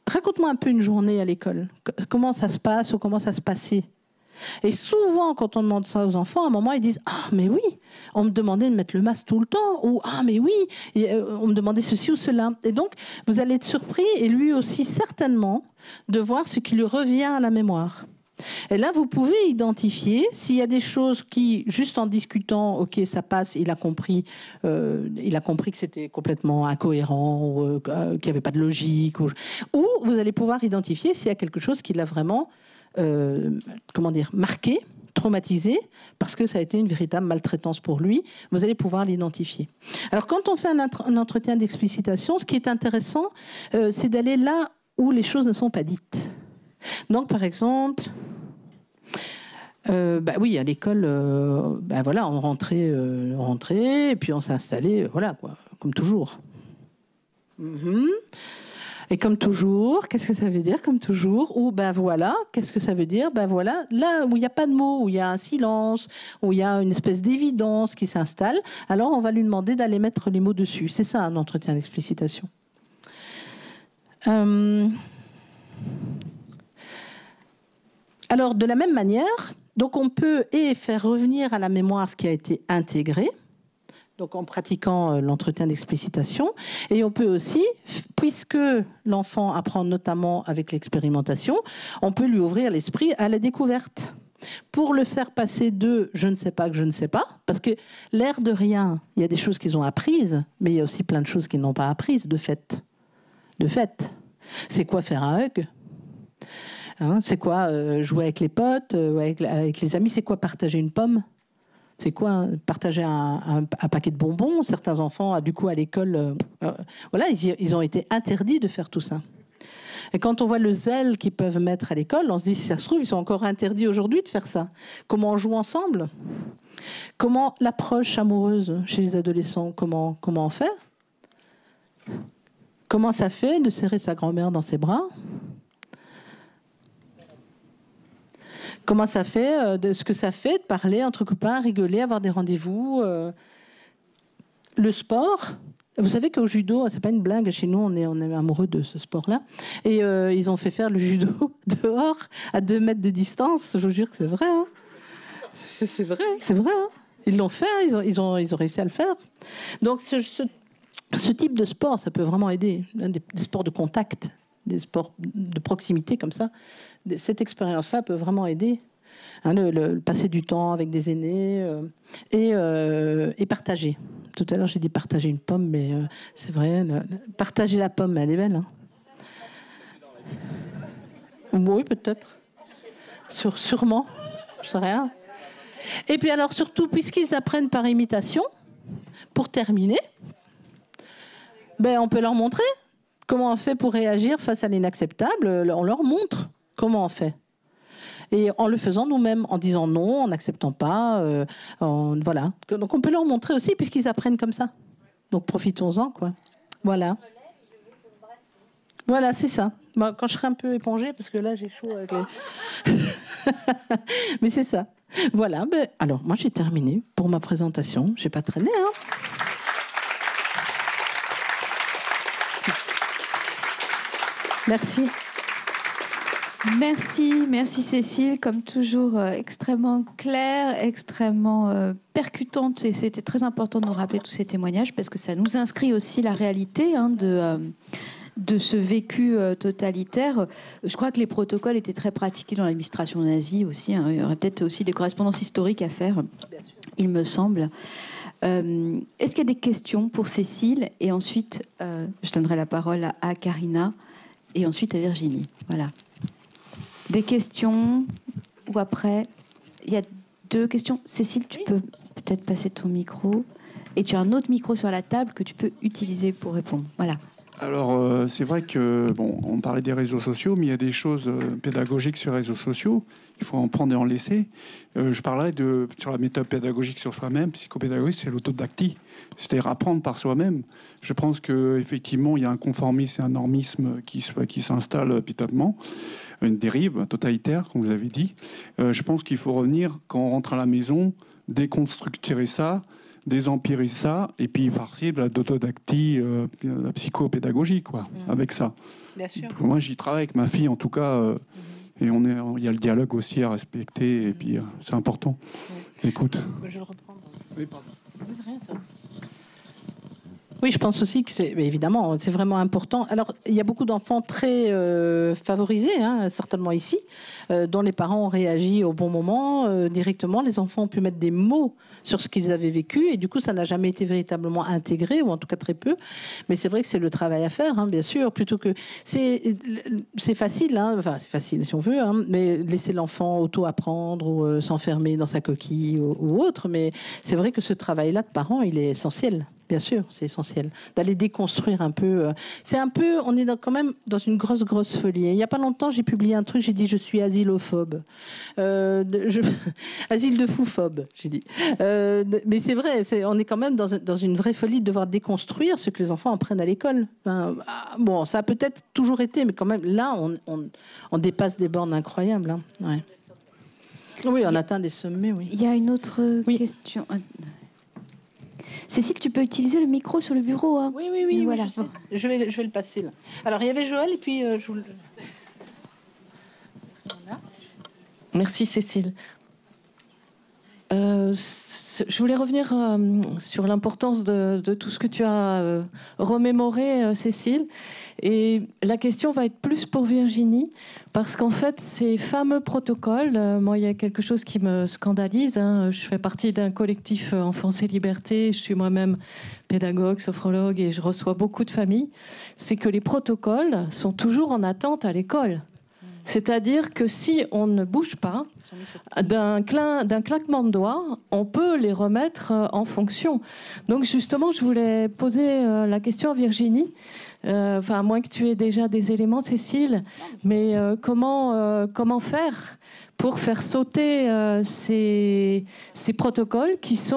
raconte-moi un peu une journée à l'école. Comment ça se passe ou comment ça se passait ? Et souvent, quand on demande ça aux enfants, à un moment, ils disent « Ah, mais oui, on me demandait de mettre le masque tout le temps » ou « Ah, mais oui, on me demandait ceci ou cela ». Et donc, vous allez être surpris, et lui aussi certainement, de voir ce qui lui revient à la mémoire. Et là, vous pouvez identifier s'il y a des choses qui, juste en discutant, ok, ça passe, il a compris que c'était complètement incohérent, ou qu'il n'y avait pas de logique, ou vous allez pouvoir identifier s'il y a quelque chose qui l'a vraiment... marqué, traumatisé, parce que ça a été une véritable maltraitance pour lui, vous allez pouvoir l'identifier. Alors, quand on fait un entretien d'explicitation, ce qui est intéressant, c'est d'aller là où les choses ne sont pas dites. Donc, par exemple, oui, à l'école, voilà, on rentrait, et puis on s'installait, voilà, quoi, comme toujours. Et comme toujours, qu'est-ce que ça veut dire comme toujours ? Ou voilà, qu'est-ce que ça veut dire ? Voilà, là où il n'y a pas de mots, où il y a un silence, où il y a une espèce d'évidence qui s'installe, alors on va lui demander d'aller mettre les mots dessus. C'est ça un entretien d'explicitation. Alors de la même manière, donc on peut faire revenir à la mémoire ce qui a été intégré, donc en pratiquant l'entretien d'explicitation. Et on peut aussi, puisque l'enfant apprend notamment avec l'expérimentation, on peut lui ouvrir l'esprit à la découverte pour le faire passer de « je ne sais pas » que « je ne sais pas », parce que l'air de rien, il y a des choses qu'ils ont apprises, mais il y a aussi plein de choses qu'ils n'ont pas apprises de fait. De fait. C'est quoi faire un hug ? C'est quoi jouer avec les potes, avec les amis ? C'est quoi partager une pomme ? C'est quoi partager un paquet de bonbons ? Certains enfants, du coup, à l'école, voilà, ils ont été interdits de faire tout ça. Et quand on voit le zèle qu'ils peuvent mettre à l'école, on se dit, si ça se trouve, ils sont encore interdits aujourd'hui de faire ça. Comment on joue ensemble ? Comment l'approche amoureuse chez les adolescents, comment on fait ? Comment ça fait de serrer sa grand-mère dans ses bras ? Comment ça fait, de ce que ça fait de parler entre copains, rigoler, avoir des rendez-vous. Le sport, vous savez qu'au judo, c'est pas une blague, chez nous on est amoureux de ce sport-là, et ils ont fait faire le judo dehors à 2 mètres de distance, je vous jure que c'est vrai. Hein. C'est vrai. C'est vrai. Hein. Ils l'ont fait, ils ont réussi à le faire. Donc ce type de sport, ça peut vraiment aider. Des sports de contact, des sports de proximité comme ça. Cette expérience-là peut vraiment aider. Hein, le passer du temps avec des aînés et partager. Tout à l'heure, j'ai dit partager une pomme, mais c'est vrai, partager la pomme, elle est belle. Hein. Oui, peut-être. Sûrement. Je sais rien. Et puis alors, surtout, puisqu'ils apprennent par imitation, pour terminer, on peut leur montrer comment on fait pour réagir face à l'inacceptable. On leur montre comment on fait. Et en le faisant nous-mêmes, en disant non, en n'acceptant pas, voilà. Donc on peut leur montrer aussi, puisqu'ils apprennent comme ça. Donc profitons-en, quoi. Voilà. Voilà, c'est ça. Quand je serai un peu épongée, parce que là j'ai chaud avec les... Mais c'est ça. Voilà. Alors moi j'ai terminé pour ma présentation. J'ai pas traîné, hein. Merci. Merci Cécile, comme toujours extrêmement claire, extrêmement percutante, et c'était très important de nous rappeler tous ces témoignages parce que ça nous inscrit aussi la réalité de ce vécu totalitaire. Je crois que les protocoles étaient très pratiqués dans l'administration nazie aussi. Hein. Il y aurait peut-être aussi des correspondances historiques à faire, il me semble. Est-ce qu'il y a des questions pour Cécile? Et ensuite, je donnerai la parole à Karina et ensuite à Virginie. Voilà. Des questions? Ou après, il y a 2 questions. Cécile, tu peux peut-être passer ton micro. Et tu as un autre micro sur la table que tu peux utiliser pour répondre. Voilà. Alors, c'est vrai que, on parlait des réseaux sociaux, mais il y a des choses pédagogiques sur les réseaux sociaux. Il faut en prendre et en laisser. Je parlerai sur la méthode pédagogique sur soi-même. Psychopédagogique, c'est l'autodidactie, c'est-à-dire apprendre par soi-même. Je pense qu'effectivement, il y a un conformisme et un normisme qui s'installe petit à petit, une dérive totalitaire, comme vous avez dit. Je pense qu'il faut revenir, quand on rentre à la maison, déconstructurer ça, désempirer ça, et puis par-ci, la d'autodidactie, la psychopédagogie, quoi, avec ça. Bien sûr. Moi, j'y travaille avec ma fille, en tout cas, et il y a le dialogue aussi à respecter, et puis c'est important. Écoute. Je le reprends. Oui, pardon. C'est rien, ça. Oui, je pense aussi que évidemment, c'est vraiment important. Alors, il y a beaucoup d'enfants très favorisés, hein, certainement ici, dont les parents ont réagi au bon moment, directement. Les enfants ont pu mettre des mots sur ce qu'ils avaient vécu, et du coup, ça n'a jamais été véritablement intégré, ou en tout cas très peu. Mais c'est vrai que c'est le travail à faire, hein, bien sûr, plutôt que... C'est facile, hein, enfin, c'est facile si on veut, hein, mais laisser l'enfant auto-apprendre ou s'enfermer dans sa coquille ou autre. Mais c'est vrai que ce travail-là de parents, il est essentiel. Bien sûr, c'est essentiel d'aller déconstruire un peu. C'est un peu, on est quand même dans une grosse folie. Il n'y a pas longtemps, j'ai publié un truc, j'ai dit je suis asilophobe, asile de fouphobe, j'ai dit. Mais c'est vrai, on est quand même dans une vraie folie de devoir déconstruire ce que les enfants apprennent à l'école. Bon, ça a peut-être toujours été, mais quand même là, on dépasse des bornes incroyables. Hein. Ouais. Oui, on atteint des sommets. Oui. Il y a une autre question. Cécile, tu peux utiliser le micro sur le bureau. Hein. Oui, voilà. Je vais le passer là. Alors, il y avait Joël et puis je vous le... Merci Cécile. Je voulais revenir sur l'importance de tout ce que tu as remémoré, Cécile. Et la question va être plus pour Virginie, parce qu'en fait, ces fameux protocoles, moi, il y a quelque chose qui me scandalise. Hein. Je fais partie d'un collectif Enfance et Liberté. Je suis moi-même pédagogue, sophrologue, et je reçois beaucoup de familles. C'est que les protocoles sont toujours en attente à l'école. C'est-à-dire que si on ne bouge pas, d'un claquement de doigts, on peut les remettre en fonction. Donc justement, je voulais poser la question à Virginie, à moins que tu aies déjà des éléments, Cécile, mais comment faire pour faire sauter ces protocoles qui sont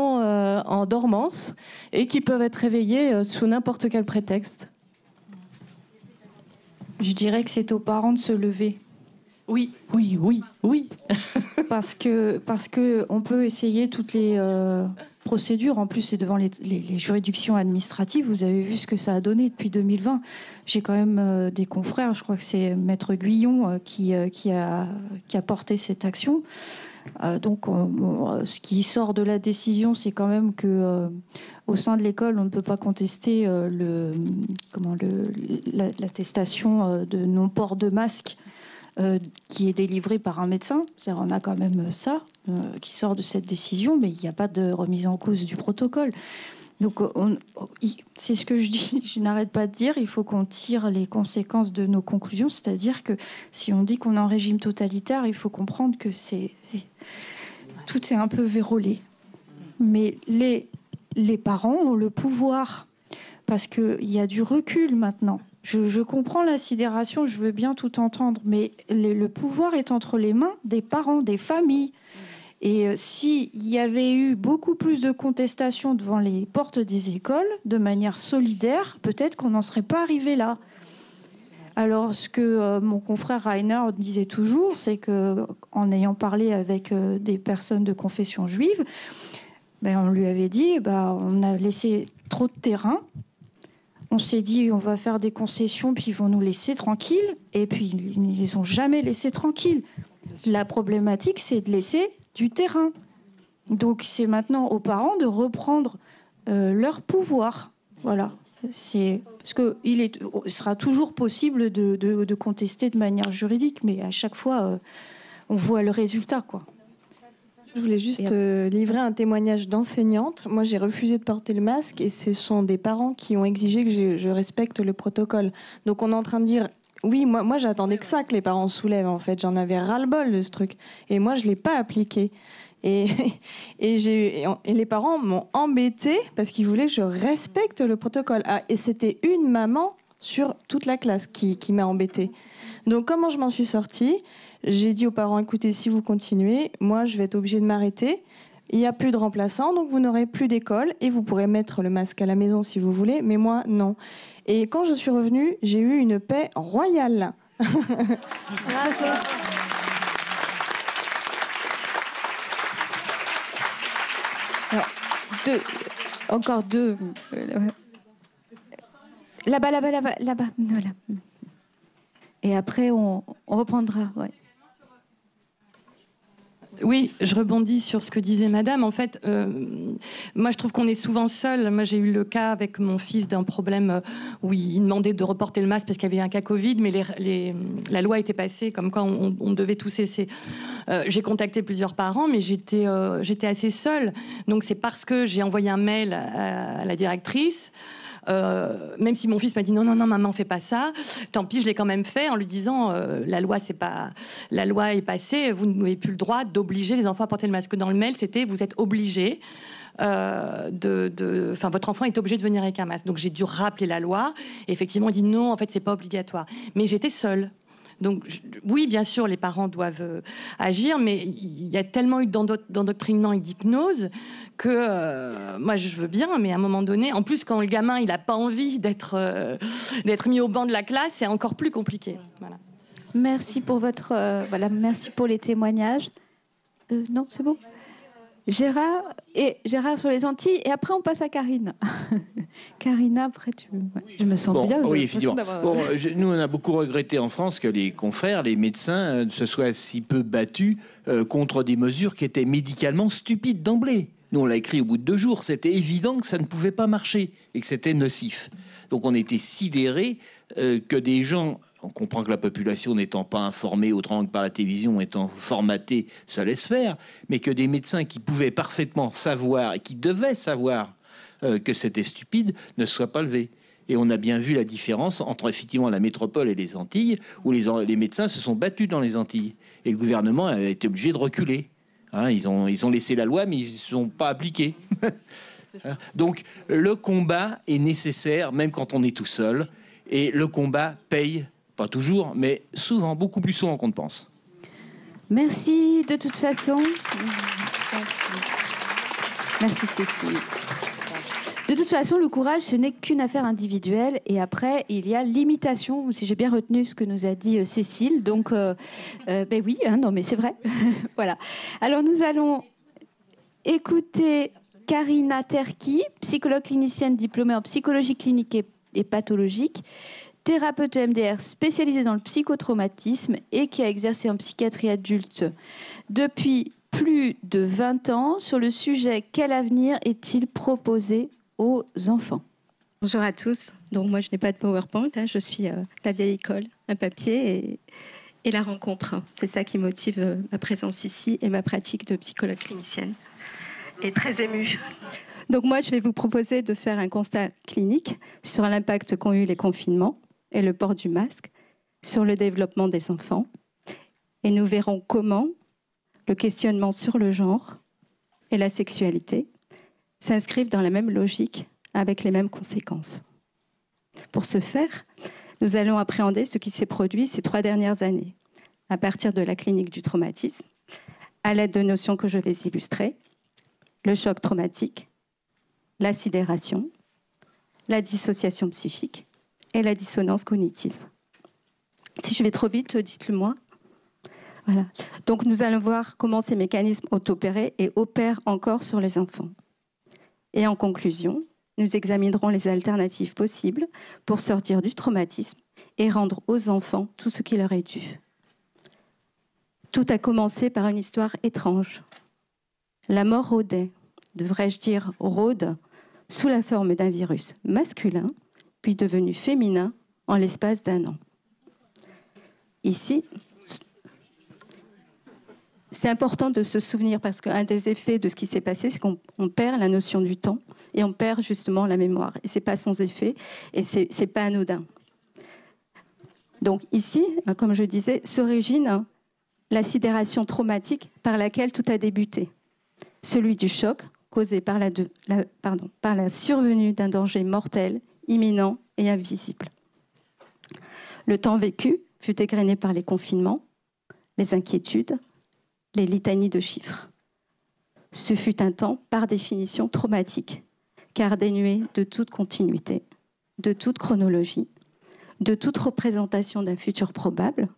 en dormance et qui peuvent être réveillés sous n'importe quel prétexte? Je dirais que c'est aux parents de se lever. Oui. parce que on peut essayer toutes les procédures. En plus, c'est devant les juridictions administratives. Vous avez vu ce que ça a donné depuis 2020. J'ai quand même des confrères. Je crois que c'est Maître Guyon qui a porté cette action. Ce qui sort de la décision, c'est quand même que au sein de l'école, on ne peut pas contester l'attestation de non-port de masque qui est délivrée par un médecin. C'est-à-dire, on a quand même ça qui sort de cette décision, mais il n'y a pas de remise en cause du protocole. Donc, c'est ce que je dis, je n'arrête pas de dire, il faut qu'on tire les conséquences de nos conclusions, c'est-à-dire que si on dit qu'on est en régime totalitaire, il faut comprendre que tout est un peu vérolé. Mais les parents ont le pouvoir, parce qu'il y a du recul maintenant. Je comprends la sidération, je veux bien tout entendre, mais le pouvoir est entre les mains des parents, des familles. Et s'il y avait eu beaucoup plus de contestations devant les portes des écoles, de manière solidaire, peut-être qu'on n'en serait pas arrivé là. Alors, ce que mon confrère Rainer disait toujours, c'est qu'en ayant parlé avec des personnes de confession juive, on lui avait dit, on a laissé trop de terrain. On s'est dit, on va faire des concessions, puis ils vont nous laisser tranquilles. Et puis, ils ne les ont jamais laissés tranquilles. La problématique, c'est de laisser du terrain. Donc, c'est maintenant aux parents de reprendre leur pouvoir. Voilà. Parce qu'il sera toujours possible de contester de manière juridique, mais à chaque fois, on voit le résultat, quoi. Je voulais juste livrer un témoignage d'enseignante. Moi, j'ai refusé de porter le masque et ce sont des parents qui ont exigé que je respecte le protocole. Donc, on est en train de dire... Oui, moi j'attendais que ça, que les parents soulèvent, en fait. J'en avais ras-le-bol de ce truc. Et moi, je ne l'ai pas appliqué. Et les parents m'ont embêtée parce qu'ils voulaient que je respecte le protocole. Et c'était une maman sur toute la classe qui m'a embêtée. Donc, comment je m'en suis sortie ? J'ai dit aux parents, écoutez, si vous continuez, moi, je vais être obligée de m'arrêter. Il n'y a plus de remplaçants, donc vous n'aurez plus d'école et vous pourrez mettre le masque à la maison si vous voulez, mais moi, non. Et quand je suis revenue, j'ai eu une paix royale. Bravo. Alors, encore deux. Là-bas. Voilà. Et après, on reprendra. Ouais. Oui, je rebondis sur ce que disait madame. En fait, moi, je trouve qu'on est souvent seul. Moi, j'ai eu le cas avec mon fils d'un problème où il demandait de reporter le masque parce qu'il y avait un cas Covid, mais la loi était passée comme quoi on devait tous cesser. J'ai contacté plusieurs parents, mais j'étais assez seule. Donc, c'est parce que j'ai envoyé un mail à la directrice. Même si mon fils m'a dit non maman fais pas ça, tant pis, je l'ai quand même fait en lui disant la loi est passée, vous n'avez plus le droit d'obliger les enfants à porter le masque. Dans le mail c'était vous êtes obligés votre enfant est obligé de venir avec un masque. Donc j'ai dû rappeler la loi et effectivement on dit non, en fait c'est pas obligatoire, mais j'étais seule. Donc, oui, bien sûr, les parents doivent agir, mais il y a tellement eu d'endoctrinement et d'hypnose que moi, je veux bien, mais à un moment donné, en plus, quand le gamin, il n'a pas envie d'être mis au banc de la classe, c'est encore plus compliqué. Voilà. Merci pour merci pour les témoignages. Non, c'est bon. Gérard sur les Antilles, et après on passe à Karine. Karina, après je me sens bien. Oui, effectivement. Nous, on a beaucoup regretté en France que les confrères, les médecins, se soient si peu battus contre des mesures qui étaient médicalement stupides d'emblée. Nous, on l'a écrit au bout de 2 jours. C'était évident que ça ne pouvait pas marcher et que c'était nocif. Donc, on était sidérés que des gens... On comprend que la population n'étant pas informée autrement que par la télévision, étant formatée, se laisse faire, mais que des médecins qui pouvaient parfaitement savoir et qui devaient savoir que c'était stupide ne soient pas levés. Et on a bien vu la différence entre effectivement la métropole et les Antilles, où les médecins se sont battus dans les Antilles. Et le gouvernement a été obligé de reculer. Ils ont laissé la loi, mais ils ne sont pas appliqués. Donc le combat est nécessaire, même quand on est tout seul. Et le combat paye. Pas toujours, mais souvent, beaucoup plus souvent qu'on ne pense. Merci de toute façon. Merci Cécile. De toute façon, le courage, ce n'est qu'une affaire individuelle. Et après, il y a l'imitation, si j'ai bien retenu ce que nous a dit Cécile. Donc, oui, non, mais c'est vrai. Voilà. Alors, nous allons écouter Karina Terki, psychologue clinicienne diplômée en psychologie clinique et pathologique, thérapeute EMDR spécialisée dans le psychotraumatisme et qui a exercé en psychiatrie adulte depuis plus de 20 ans sur le sujet « Quel avenir est-il proposé aux enfants ?» Bonjour à tous. Donc moi, je n'ai pas de PowerPoint. Je suis la vieille école, un papier et la rencontre. C'est ça qui motive ma présence ici et ma pratique de psychologue clinicienne. Et très émue. Donc moi, je vais vous proposer de faire un constat clinique sur l'impact qu'ont eu les confinements et le port du masque sur le développement des enfants. Et nous verrons comment le questionnement sur le genre et la sexualité s'inscrivent dans la même logique avec les mêmes conséquences. Pour ce faire, nous allons appréhender ce qui s'est produit ces 3 dernières années, à partir de la clinique du traumatisme, à l'aide de notions que je vais illustrer, le choc traumatique, la sidération, la dissociation psychique et la dissonance cognitive. Si je vais trop vite, dites-le moi. Voilà. Donc nous allons voir comment ces mécanismes ont opéré et opèrent encore sur les enfants. Et en conclusion, nous examinerons les alternatives possibles pour sortir du traumatisme et rendre aux enfants tout ce qui leur est dû. Tout a commencé par une histoire étrange. La mort rôdait, devrais-je dire rôde, sous la forme d'un virus masculin, puis devenu féminin en l'espace d'1 an. Ici, c'est important de se souvenir parce qu'un des effets de ce qui s'est passé, c'est qu'on perd la notion du temps et on perd justement la mémoire. Et ce n'est pas sans effet et ce n'est pas anodin. Donc ici, comme je disais, s'origine la sidération traumatique par laquelle tout a débuté. Celui du choc causé par la survenue d'un danger mortel, imminent et invisible. Le temps vécu fut égrené par les confinements, les inquiétudes, les litanies de chiffres. Ce fut un temps, par définition, traumatique, car dénué de toute continuité, de toute chronologie, de toute représentation d'un futur probable,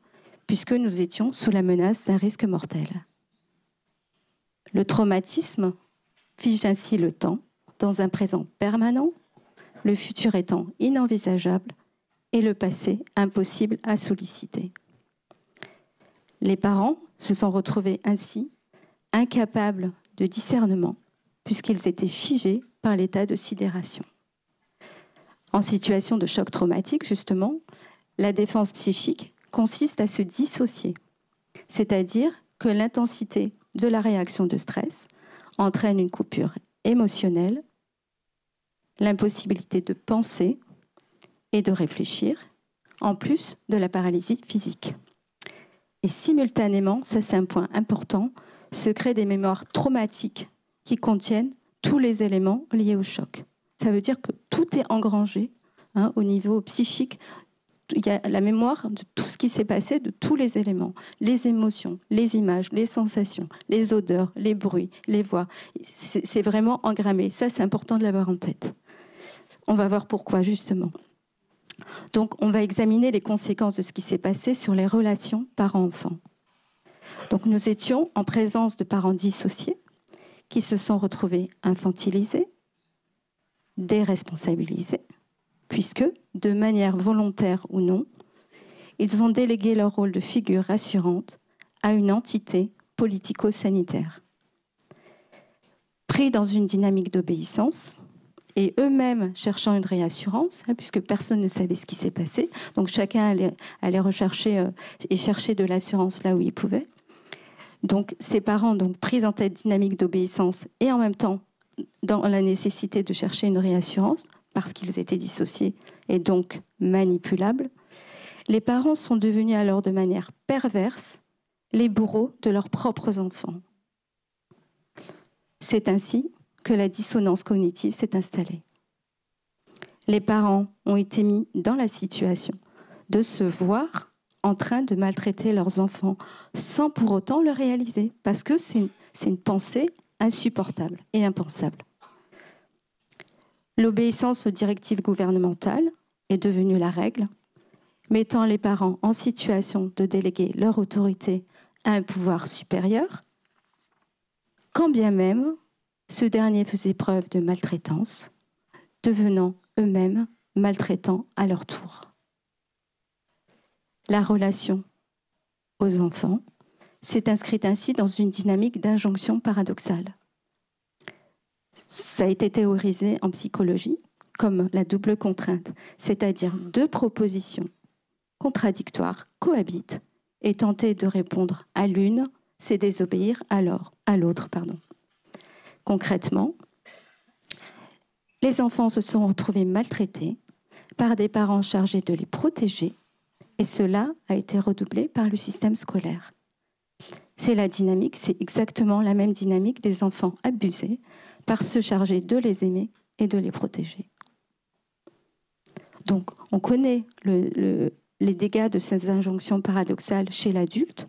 puisque nous étions sous la menace d'un risque mortel. Le traumatisme fige ainsi le temps dans un présent permanent, le futur étant inenvisageable et le passé impossible à solliciter. Les parents se sont retrouvés ainsi incapables de discernement puisqu'ils étaient figés par l'état de sidération. En situation de choc traumatique, justement, la défense psychique consiste à se dissocier, c'est-à-dire que l'intensité de la réaction de stress entraîne une coupure émotionnelle, l'impossibilité de penser et de réfléchir, en plus de la paralysie physique. Et simultanément, ça c'est un point important, se créent des mémoires traumatiques qui contiennent tous les éléments liés au choc. Ça veut dire que tout est engrangé au niveau psychique. Il y a la mémoire de tout ce qui s'est passé, de tous les éléments, les émotions, les images, les sensations, les odeurs, les bruits, les voix. C'est vraiment engrammé. Ça, c'est important de l'avoir en tête. On va voir pourquoi, justement. Donc, on va examiner les conséquences de ce qui s'est passé sur les relations parents-enfants. Donc, nous étions en présence de parents dissociés qui se sont retrouvés infantilisés, déresponsabilisés, puisque, de manière volontaire ou non, ils ont délégué leur rôle de figure rassurante à une entité politico-sanitaire. Pris dans une dynamique d'obéissance, et eux-mêmes cherchant une réassurance, puisque personne ne savait ce qui s'est passé, donc chacun allait rechercher et chercher de l'assurance là où il pouvait. Donc ces parents, donc, pris en tête dynamique d'obéissance et en même temps dans la nécessité de chercher une réassurance, parce qu'ils étaient dissociés et donc manipulables, les parents sont devenus alors de manière perverse les bourreaux de leurs propres enfants. C'est ainsi que la dissonance cognitive s'est installée. Les parents ont été mis dans la situation de se voir en train de maltraiter leurs enfants sans pour autant le réaliser, parce que c'est une pensée insupportable et impensable. L'obéissance aux directives gouvernementales est devenue la règle, mettant les parents en situation de déléguer leur autorité à un pouvoir supérieur, quand bien même ce dernier faisait preuve de maltraitance, devenant eux-mêmes maltraitants à leur tour. La relation aux enfants s'est inscrite ainsi dans une dynamique d'injonction paradoxale. Ça a été théorisé en psychologie comme la double contrainte, c'est-à-dire deux propositions contradictoires cohabitent et tenter de répondre à l'une, c'est désobéir alors à l'autre. Concrètement, les enfants se sont retrouvés maltraités par des parents chargés de les protéger, et cela a été redoublé par le système scolaire. C'est la dynamique, c'est exactement la même dynamique des enfants abusés par ceux chargés de les aimer et de les protéger. Donc, on connaît les dégâts de ces injonctions paradoxales chez l'adulte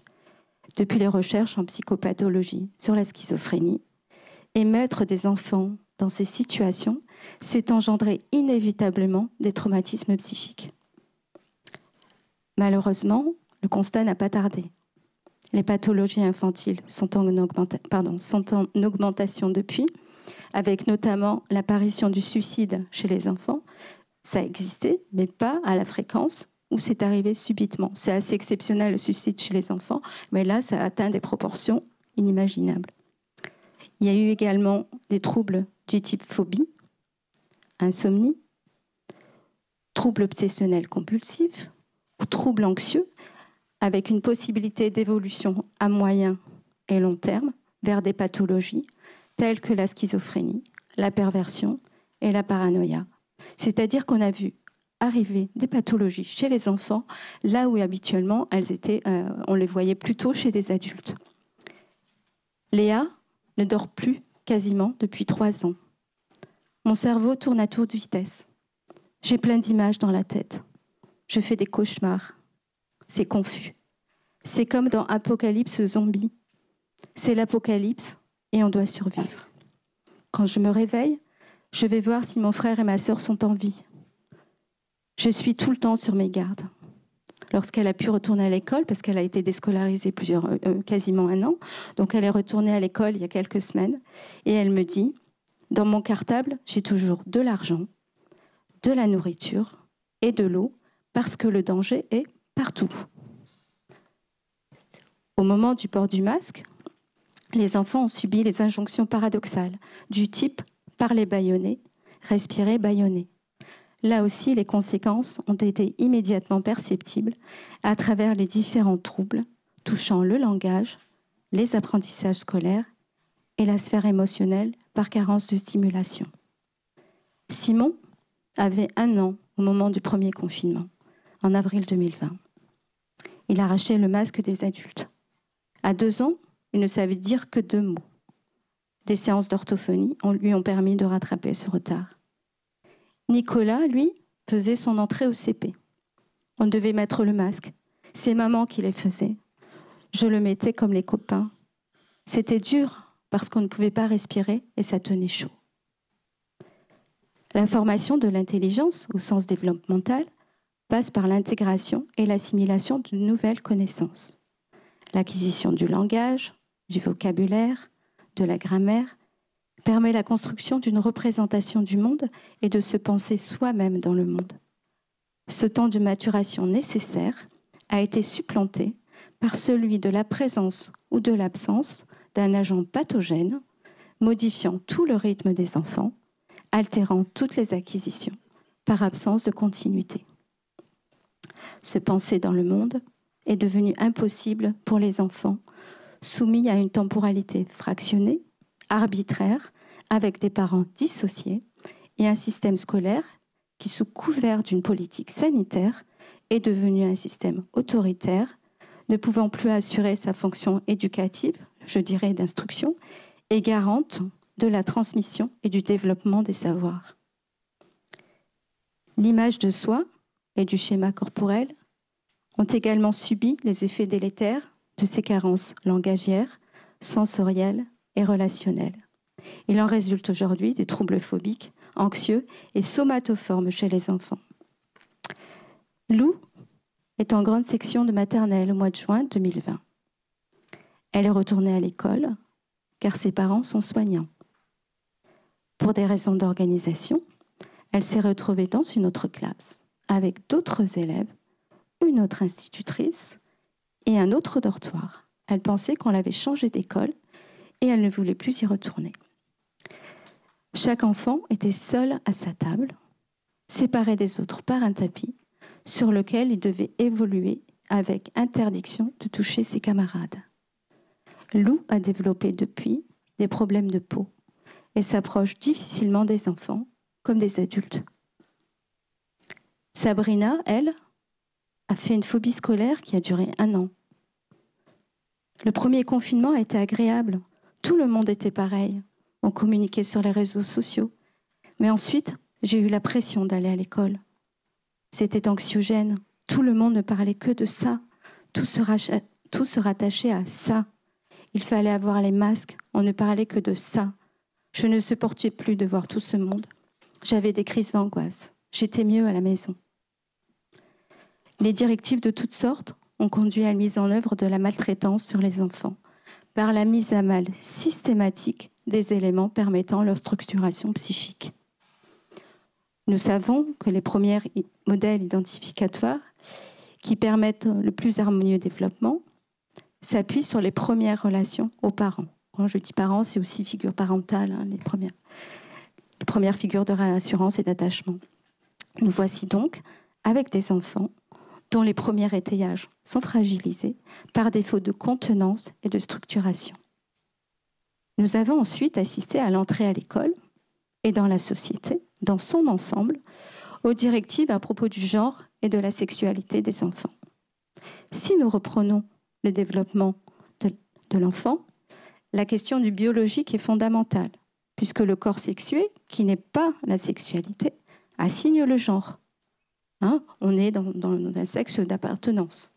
depuis les recherches en psychopathologie sur la schizophrénie. Et mettre des enfants dans ces situations, c'est engendrer inévitablement des traumatismes psychiques. Malheureusement, le constat n'a pas tardé. Les pathologies infantiles sont en augmentation depuis, avec notamment l'apparition du suicide chez les enfants. Ça existait, mais pas à la fréquence où c'est arrivé subitement. C'est assez exceptionnel le suicide chez les enfants, mais là, ça atteint des proportions inimaginables. Il y a eu également des troubles du type phobie, insomnie, troubles obsessionnels compulsifs ou troubles anxieux, avec une possibilité d'évolution à moyen et long terme vers des pathologies telles que la schizophrénie, la perversion et la paranoïa. C'est-à-dire qu'on a vu arriver des pathologies chez les enfants, là où habituellement on les voyait plutôt chez les adultes. Léa ne dort plus quasiment depuis 3 ans. Mon cerveau tourne à toute vitesse. J'ai plein d'images dans la tête. Je fais des cauchemars. C'est confus. C'est comme dans Apocalypse Zombie. C'est l'apocalypse et on doit survivre. Quand je me réveille, je vais voir si mon frère et ma sœur sont en vie. Je suis tout le temps sur mes gardes. Lorsqu'elle a pu retourner à l'école, parce qu'elle a été déscolarisée quasiment 1 an, donc elle est retournée à l'école il y a quelques semaines, et elle me dit, dans mon cartable, j'ai toujours de l'argent, de la nourriture et de l'eau, parce que le danger est partout. Au moment du port du masque, les enfants ont subi les injonctions paradoxales, du type « parler bâillonné »,« respirer bâillonné ». Là aussi, les conséquences ont été immédiatement perceptibles à travers les différents troubles touchant le langage, les apprentissages scolaires et la sphère émotionnelle par carence de stimulation. Simon avait 1 an au moment du premier confinement, en avril 2020. Il arrachait le masque des adultes. À 2 ans, il ne savait dire que 2 mots. Des séances d'orthophonie lui ont permis de rattraper ce retard. Nicolas, lui, faisait son entrée au CP. On devait mettre le masque. C'est maman qui les faisait. Je le mettais comme les copains. C'était dur parce qu'on ne pouvait pas respirer et ça tenait chaud. La formation de l'intelligence, au sens développemental, passe par l'intégration et l'assimilation de nouvelles connaissances. L'acquisition du langage, du vocabulaire, de la grammaire, permet la construction d'une représentation du monde et de se penser soi-même dans le monde. Ce temps de maturation nécessaire a été supplanté par celui de la présence ou de l'absence d'un agent pathogène, modifiant tout le rythme des enfants, altérant toutes les acquisitions par absence de continuité. Se penser dans le monde est devenu impossible pour les enfants, soumis à une temporalité fractionnée, arbitraire, avec des parents dissociés et un système scolaire qui, sous couvert d'une politique sanitaire, est devenu un système autoritaire, ne pouvant plus assurer sa fonction éducative, je dirais d'instruction, et garante de la transmission et du développement des savoirs. L'image de soi et du schéma corporel ont également subi les effets délétères de ces carences langagières, sensorielles et relationnelles. Il en résulte aujourd'hui des troubles phobiques, anxieux et somatoformes chez les enfants. Lou est en grande section de maternelle au mois de juin 2020. Elle est retournée à l'école car ses parents sont soignants. Pour des raisons d'organisation, elle s'est retrouvée dans une autre classe avec d'autres élèves, une autre institutrice et un autre dortoir, Elle pensait qu'on l'avait changée d'école et elle ne voulait plus y retourner. Chaque enfant était seul à sa table, séparé des autres par un tapis sur lequel il devait évoluer avec interdiction de toucher ses camarades. Lou a développé depuis des problèmes de peau et s'approche difficilement des enfants comme des adultes. Sabrina, elle, a fait une phobie scolaire qui a duré 1 an. Le premier confinement a été agréable. Tout le monde était pareil. On communiquait sur les réseaux sociaux. Mais ensuite, j'ai eu la pression d'aller à l'école. C'était anxiogène. Tout le monde ne parlait que de ça. Tout se rattachait à ça. Il fallait avoir les masques. On ne parlait que de ça. Je ne supportais plus de voir tout ce monde. J'avais des crises d'angoisse. J'étais mieux à la maison. Les directives de toutes sortes ont conduit à la mise en œuvre de la maltraitance sur les enfants par la mise à mal systématique des éléments permettant leur structuration psychique. Nous savons que les premiers modèles identificatoires qui permettent le plus harmonieux développement s'appuient sur les premières relations aux parents. Quand je dis parents, c'est aussi figure parentale, les premières figures de réassurance et d'attachement. Nous voici donc avec des enfants dont les premiers étayages sont fragilisés par défaut de contenance et de structuration. Nous avons ensuite assisté à l'entrée à l'école et dans la société, dans son ensemble, aux directives à propos du genre et de la sexualité des enfants. Si nous reprenons le développement de l'enfant, la question du biologique est fondamentale, puisque le corps sexué, qui n'est pas la sexualité, assigne le genre. On est dans un sexe d'appartenance.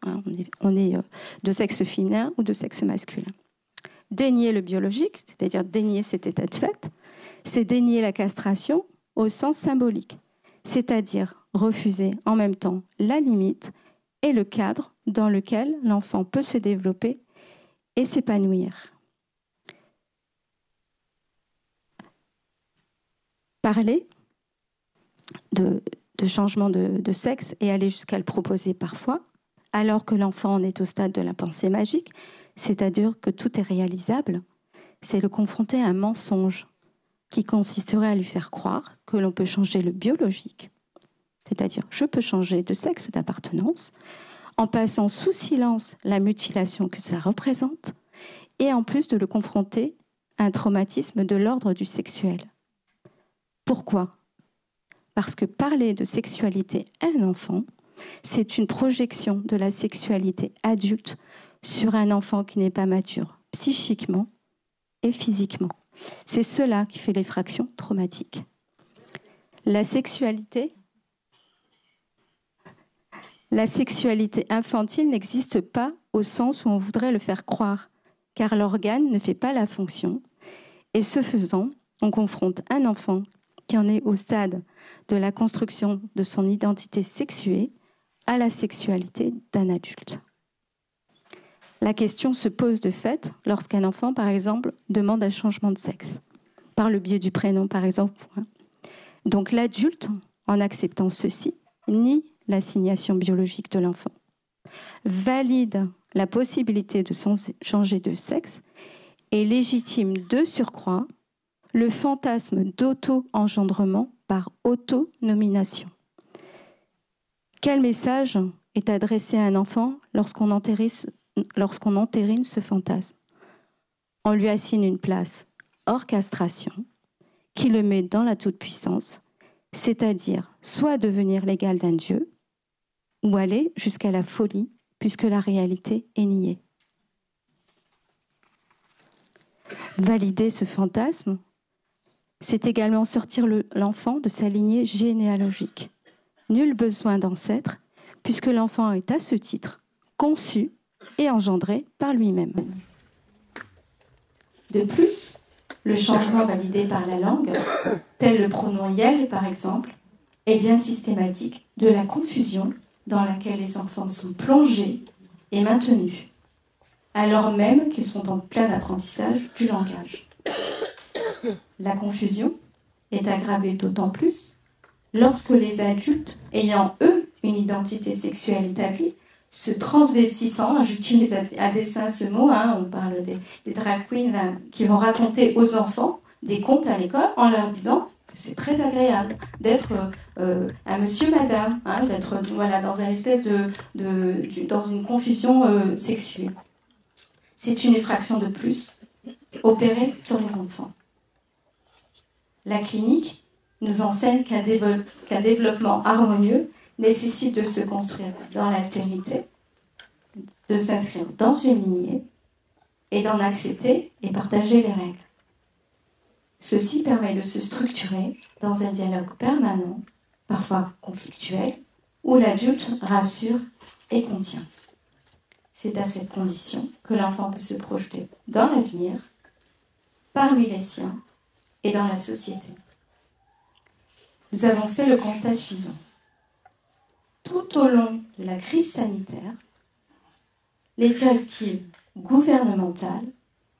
On est de sexe féminin ou de sexe masculin. Dénier le biologique, c'est-à-dire dénier cet état de fait, c'est dénier la castration au sens symbolique, c'est-à-dire refuser en même temps la limite et le cadre dans lequel l'enfant peut se développer et s'épanouir. Parler de changement de sexe et aller jusqu'à le proposer parfois, alors que l'enfant en est au stade de la pensée magique, c'est-à-dire que tout est réalisable, c'est le confronter à un mensonge qui consisterait à lui faire croire que l'on peut changer le biologique, c'est-à-dire je peux changer de sexe d'appartenance, en passant sous silence la mutilation que ça représente, et en plus de le confronter à un traumatisme de l'ordre du sexuel. Pourquoi ? Parce que parler de sexualité à un enfant, c'est une projection de la sexualité adulte sur un enfant qui n'est pas mature psychiquement et physiquement. C'est cela qui fait l'effraction traumatique. La sexualité infantile n'existe pas au sens où on voudrait le faire croire, car l'organe ne fait pas la fonction. Et ce faisant, on confronte un enfant qui en est au stade de la construction de son identité sexuée à la sexualité d'un adulte. La question se pose de fait lorsqu'un enfant, par exemple, demande un changement de sexe, par le biais du prénom, par exemple. Donc l'adulte, en acceptant ceci, nie l'assignation biologique de l'enfant, valide la possibilité de changer de sexe et légitime de surcroît le fantasme d'auto-engendrement par auto-nomination. Quel message est adressé à un enfant lorsqu'on entérine ce fantasme ? On lui assigne une place hors castration qui le met dans la toute-puissance, c'est-à-dire soit devenir l'égal d'un dieu ou aller jusqu'à la folie puisque la réalité est niée. Valider ce fantasme, c'est également sortir l'enfant de sa lignée généalogique. Nul besoin d'ancêtre, puisque l'enfant est à ce titre conçu et engendré par lui-même. De plus, le changement validé par la langue, tel le pronom yel par exemple, est bien systématique de la confusion dans laquelle les enfants sont plongés et maintenus, alors même qu'ils sont en plein apprentissage du langage. La confusion est aggravée d'autant plus lorsque les adultes, ayant eux une identité sexuelle établie, se transvestissant, j'utilise à dessein ce mot, hein, on parle des drag queens là, qui vont raconter aux enfants des contes à l'école en leur disant que c'est très agréable d'être un monsieur, madame, hein, d'être voilà, dans une espèce dans une confusion sexuelle. C'est une effraction de plus opérée sur les enfants. La clinique nous enseigne qu'un développement harmonieux nécessite de se construire dans l'altérité, de s'inscrire dans une lignée et d'en accepter et partager les règles. Ceci permet de se structurer dans un dialogue permanent, parfois conflictuel, où l'adulte rassure et contient. C'est à cette condition que l'enfant peut se projeter dans l'avenir, parmi les siens et dans la société. Nous avons fait le constat suivant. Tout au long de la crise sanitaire, les directives gouvernementales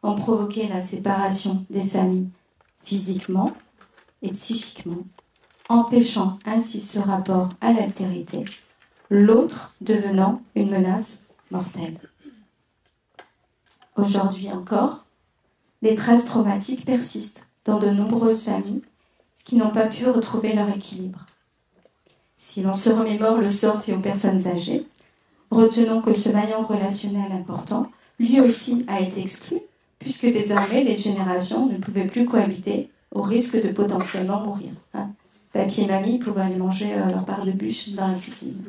ont provoqué la séparation des familles physiquement et psychiquement, empêchant ainsi ce rapport à l'altérité, l'autre devenant une menace mortelle. Aujourd'hui encore, les traces traumatiques persistent dans de nombreuses familles qui n'ont pas pu retrouver leur équilibre. Si l'on se remémore le sort fait aux personnes âgées, retenons que ce maillon relationnel important, lui aussi, a été exclu, puisque désormais les générations ne pouvaient plus cohabiter au risque de potentiellement mourir. Hein. Papy et mamie pouvaient aller manger leur part de bûche dans la cuisine.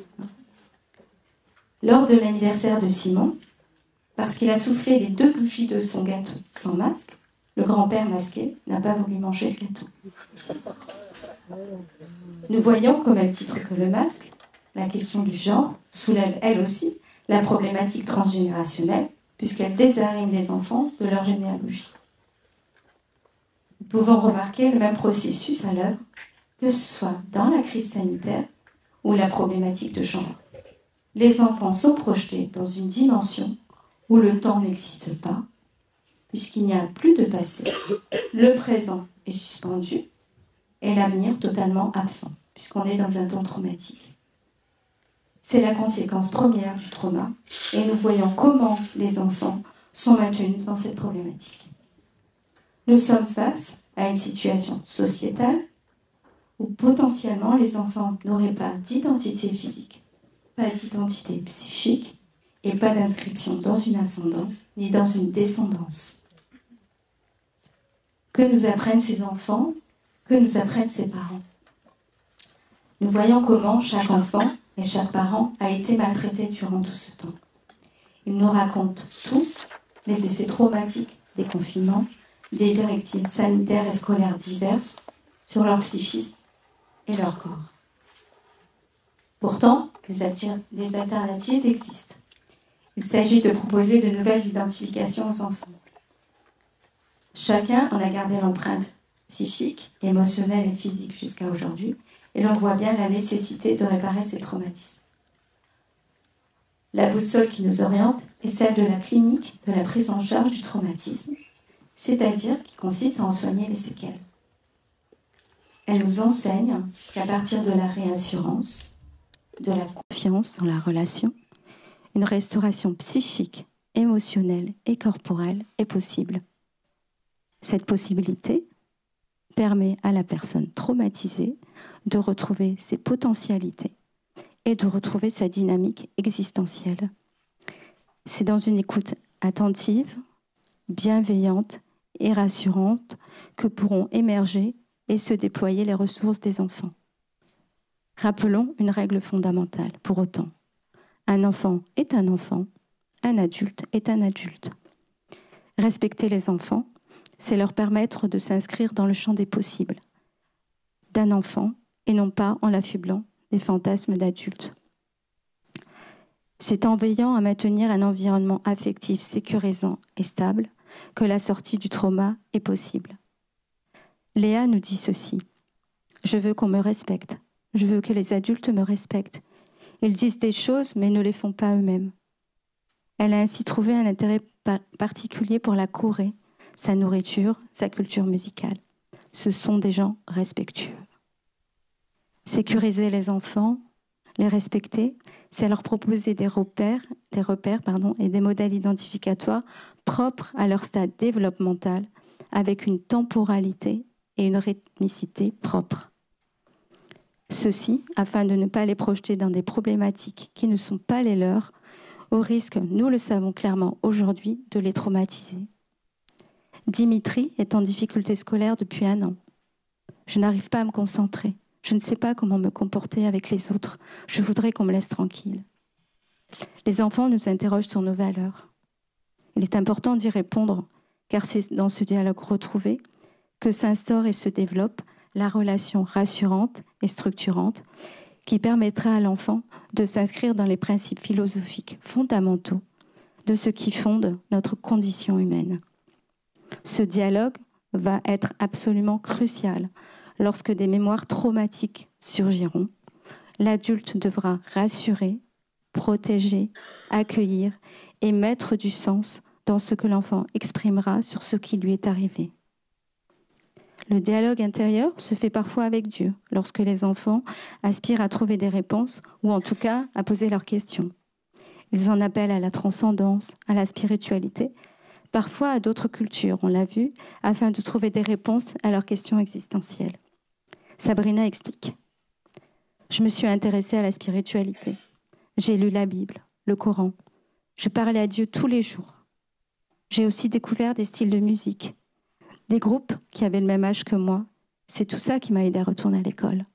Lors de l'anniversaire de Simon, parce qu'il a soufflé les 2 bougies de son gâteau sans masque, le grand-père masqué n'a pas voulu manger le gâteau. Nous voyons qu'au même titre que le masque, la question du genre soulève elle aussi la problématique transgénérationnelle, puisqu'elle désarime les enfants de leur généalogie. Nous pouvons remarquer le même processus à l'œuvre, que ce soit dans la crise sanitaire ou la problématique de genre. Les enfants sont projetés dans une dimension où le temps n'existe pas, puisqu'il n'y a plus de passé, le présent est suspendu et l'avenir totalement absent, puisqu'on est dans un temps traumatique. C'est la conséquence première du trauma, et nous voyons comment les enfants sont maintenus dans cette problématique. Nous sommes face à une situation sociétale où potentiellement les enfants n'auraient pas d'identité physique, pas d'identité psychique et pas d'inscription dans une ascendance ni dans une descendance. Que nous apprennent ces enfants, que nous apprennent ces parents. Nous voyons comment chaque enfant et chaque parent a été maltraité durant tout ce temps. Ils nous racontent tous les effets traumatiques des confinements, des directives sanitaires et scolaires diverses sur leur psychisme et leur corps. Pourtant, des alternatives existent. Il s'agit de proposer de nouvelles identifications aux enfants. Chacun en a gardé l'empreinte psychique, émotionnelle et physique jusqu'à aujourd'hui, et l'on voit bien la nécessité de réparer ces traumatismes. La boussole qui nous oriente est celle de la clinique de la prise en charge du traumatisme, c'est-à-dire qui consiste à en soigner les séquelles. Elle nous enseigne qu'à partir de la réassurance, de la confiance dans la relation, une restauration psychique, émotionnelle et corporelle est possible. Cette possibilité permet à la personne traumatisée de retrouver ses potentialités et de retrouver sa dynamique existentielle. C'est dans une écoute attentive, bienveillante et rassurante que pourront émerger et se déployer les ressources des enfants. Rappelons une règle fondamentale pour autant. Un enfant est un enfant, un adulte est un adulte. Respecter les enfants, c'est leur permettre de s'inscrire dans le champ des possibles d'un enfant et non pas en l'affublant des fantasmes d'adultes. C'est en veillant à maintenir un environnement affectif sécurisant et stable que la sortie du trauma est possible. Léa nous dit ceci. « Je veux qu'on me respecte. Je veux que les adultes me respectent. Ils disent des choses mais ne les font pas eux-mêmes. » Elle a ainsi trouvé un intérêt particulier pour la Corée, sa nourriture, sa culture musicale. Ce sont des gens respectueux. Sécuriser les enfants, Les respecter, c'est leur proposer des repères et des modèles identificatoires propres à leur stade développemental, avec une temporalité et une rythmicité propres. Ceci afin de ne pas les projeter dans des problématiques qui ne sont pas les leurs, au risque, nous le savons clairement aujourd'hui, de les traumatiser. Dimitri est en difficulté scolaire depuis 1 an. Je n'arrive pas à me concentrer. Je ne sais pas comment me comporter avec les autres. Je voudrais qu'on me laisse tranquille. Les enfants nous interrogent sur nos valeurs. Il est important d'y répondre, car c'est dans ce dialogue retrouvé que s'instaure et se développe la relation rassurante et structurante qui permettra à l'enfant de s'inscrire dans les principes philosophiques fondamentaux de ce qui fonde notre condition humaine. Ce dialogue va être absolument crucial lorsque des mémoires traumatiques surgiront. L'adulte devra rassurer, protéger, accueillir et mettre du sens dans ce que l'enfant exprimera sur ce qui lui est arrivé. Le dialogue intérieur se fait parfois avec Dieu, lorsque les enfants aspirent à trouver des réponses ou en tout cas à poser leurs questions. Ils en appellent à la transcendance, à la spiritualité, parfois à d'autres cultures, on l'a vu, afin de trouver des réponses à leurs questions existentielles. Sabrina explique. Je me suis intéressée à la spiritualité. J'ai lu la Bible, le Coran. Je parlais à Dieu tous les jours. J'ai aussi découvert des styles de musique, des groupes qui avaient le même âge que moi. C'est tout ça qui m'a aidé à retourner à l'école.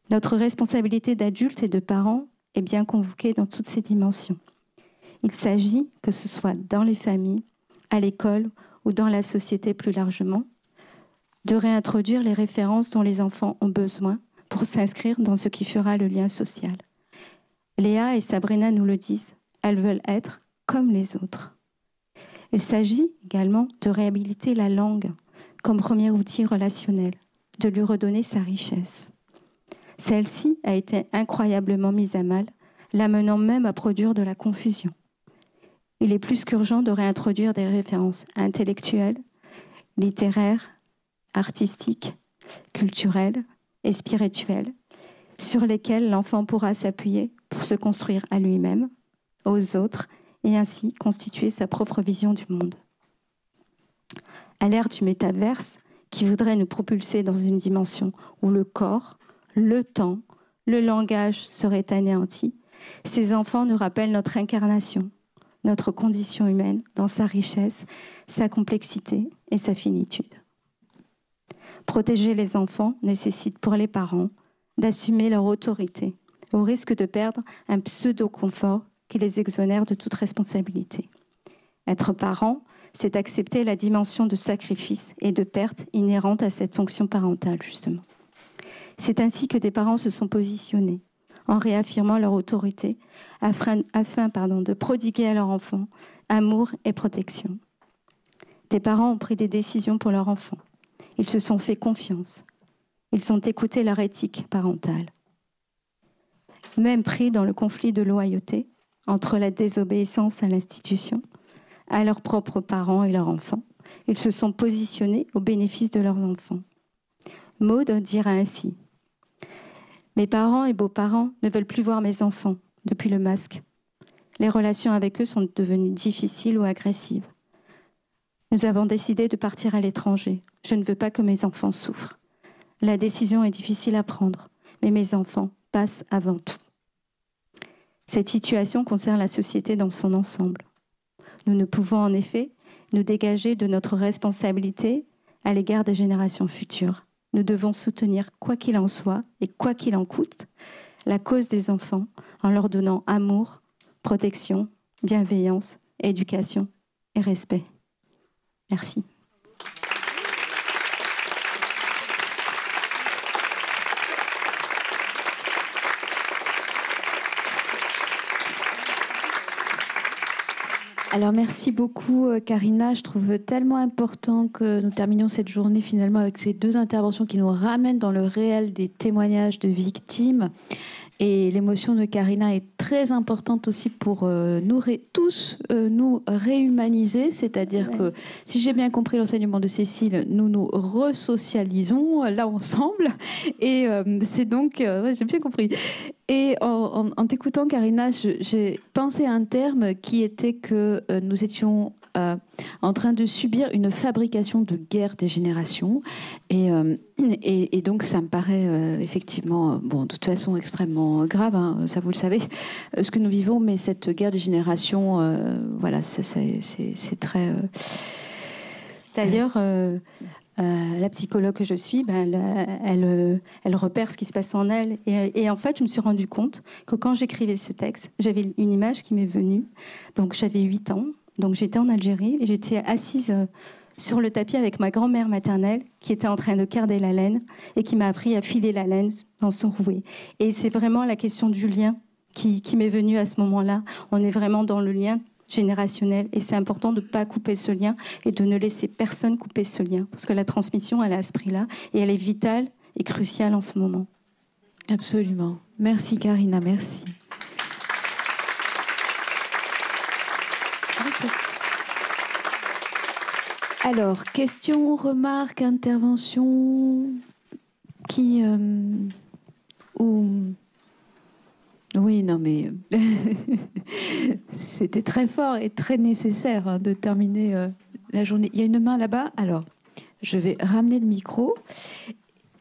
Notre responsabilité d'adulte et de parents est bien convoquée dans toutes ces dimensions. Il s'agit, que ce soit dans les familles, à l'école ou dans la société plus largement, de réintroduire les références dont les enfants ont besoin pour s'inscrire dans ce qui fera le lien social. Léa et Sabrina nous le disent, elles veulent être comme les autres. Il s'agit également de réhabiliter la langue comme premier outil relationnel, de lui redonner sa richesse. Celle-ci a été incroyablement mise à mal, l'amenant même à produire de la confusion. Il est plus qu'urgent de réintroduire des références intellectuelles, littéraires, artistiques, culturelles et spirituelles, sur lesquelles l'enfant pourra s'appuyer pour se construire à lui-même, aux autres, et ainsi constituer sa propre vision du monde. À l'ère du métaverse, qui voudrait nous propulser dans une dimension où le corps, le temps, le langage seraient anéantis, ces enfants nous rappellent notre incarnation, notre condition humaine dans sa richesse, sa complexité et sa finitude. Protéger les enfants nécessite pour les parents d'assumer leur autorité, au risque de perdre un pseudo-confort qui les exonère de toute responsabilité. Être parent, c'est accepter la dimension de sacrifice et de perte inhérente à cette fonction parentale, justement. C'est ainsi que des parents se sont positionnés, en réaffirmant leur autorité, afin de prodiguer à leur enfant amour et protection. Des parents ont pris des décisions pour leur enfant. Ils se sont fait confiance. Ils ont écouté leur éthique parentale. Même pris dans le conflit de loyauté entre la désobéissance à l'institution, à leurs propres parents et leurs enfants, ils se sont positionnés au bénéfice de leurs enfants. Maud dira ainsi : mes parents et beaux-parents ne veulent plus voir mes enfants depuis le masque. Les relations avec eux sont devenues difficiles ou agressives. Nous avons décidé de partir à l'étranger. Je ne veux pas que mes enfants souffrent. La décision est difficile à prendre, mais mes enfants passent avant tout. Cette situation concerne la société dans son ensemble. Nous ne pouvons en effet nous dégager de notre responsabilité à l'égard des générations futures. Nous devons soutenir, quoi qu'il en soit et quoi qu'il en coûte, la cause des enfants en leur donnant amour, protection, bienveillance, éducation et respect. Merci. Alors merci beaucoup Karina, je trouve tellement important que nous terminions cette journée finalement avec ces deux interventions qui nous ramènent dans le réel des témoignages de victimes. Et l'émotion de Karina est très importante aussi pour tous nous réhumaniser, c'est-à-dire que, si j'ai bien compris l'enseignement de Cécile, nous nous resocialisons là ensemble. Et c'est donc, j'ai bien compris. Et en t'écoutant, Karina, j'ai pensé à un terme qui était que nous étions en train de subir une fabrication de guerre des générations. Et donc, ça me paraît effectivement, bon, de toute façon, extrêmement grave, hein, ça vous le savez, ce que nous vivons, mais cette guerre des générations, voilà, c'est très... D'ailleurs, la psychologue que je suis, elle repère ce qui se passe en elle. Et en fait, je me suis rendu compte que quand j'écrivais ce texte, j'avais une image qui m'est venue. Donc, j'avais 8 ans. Donc, j'étais en Algérie et j'étais assise sur le tapis avec ma grand-mère maternelle qui était en train de carder la laine et qui m'a appris à filer la laine dans son rouet. Et c'est vraiment la question du lien qui m'est venue à ce moment-là. On est vraiment dans le lien générationnel et c'est important de ne pas couper ce lien et de ne laisser personne couper ce lien parce que la transmission, elle est à ce prix-là et elle est vitale et cruciale en ce moment. Absolument. Merci Karina, merci. Alors, questions, remarques, interventions qui... Oui, non, mais c'était très fort et très nécessaire hein, de terminer la journée. Il y a une main là-bas. Alors, je vais ramener le micro.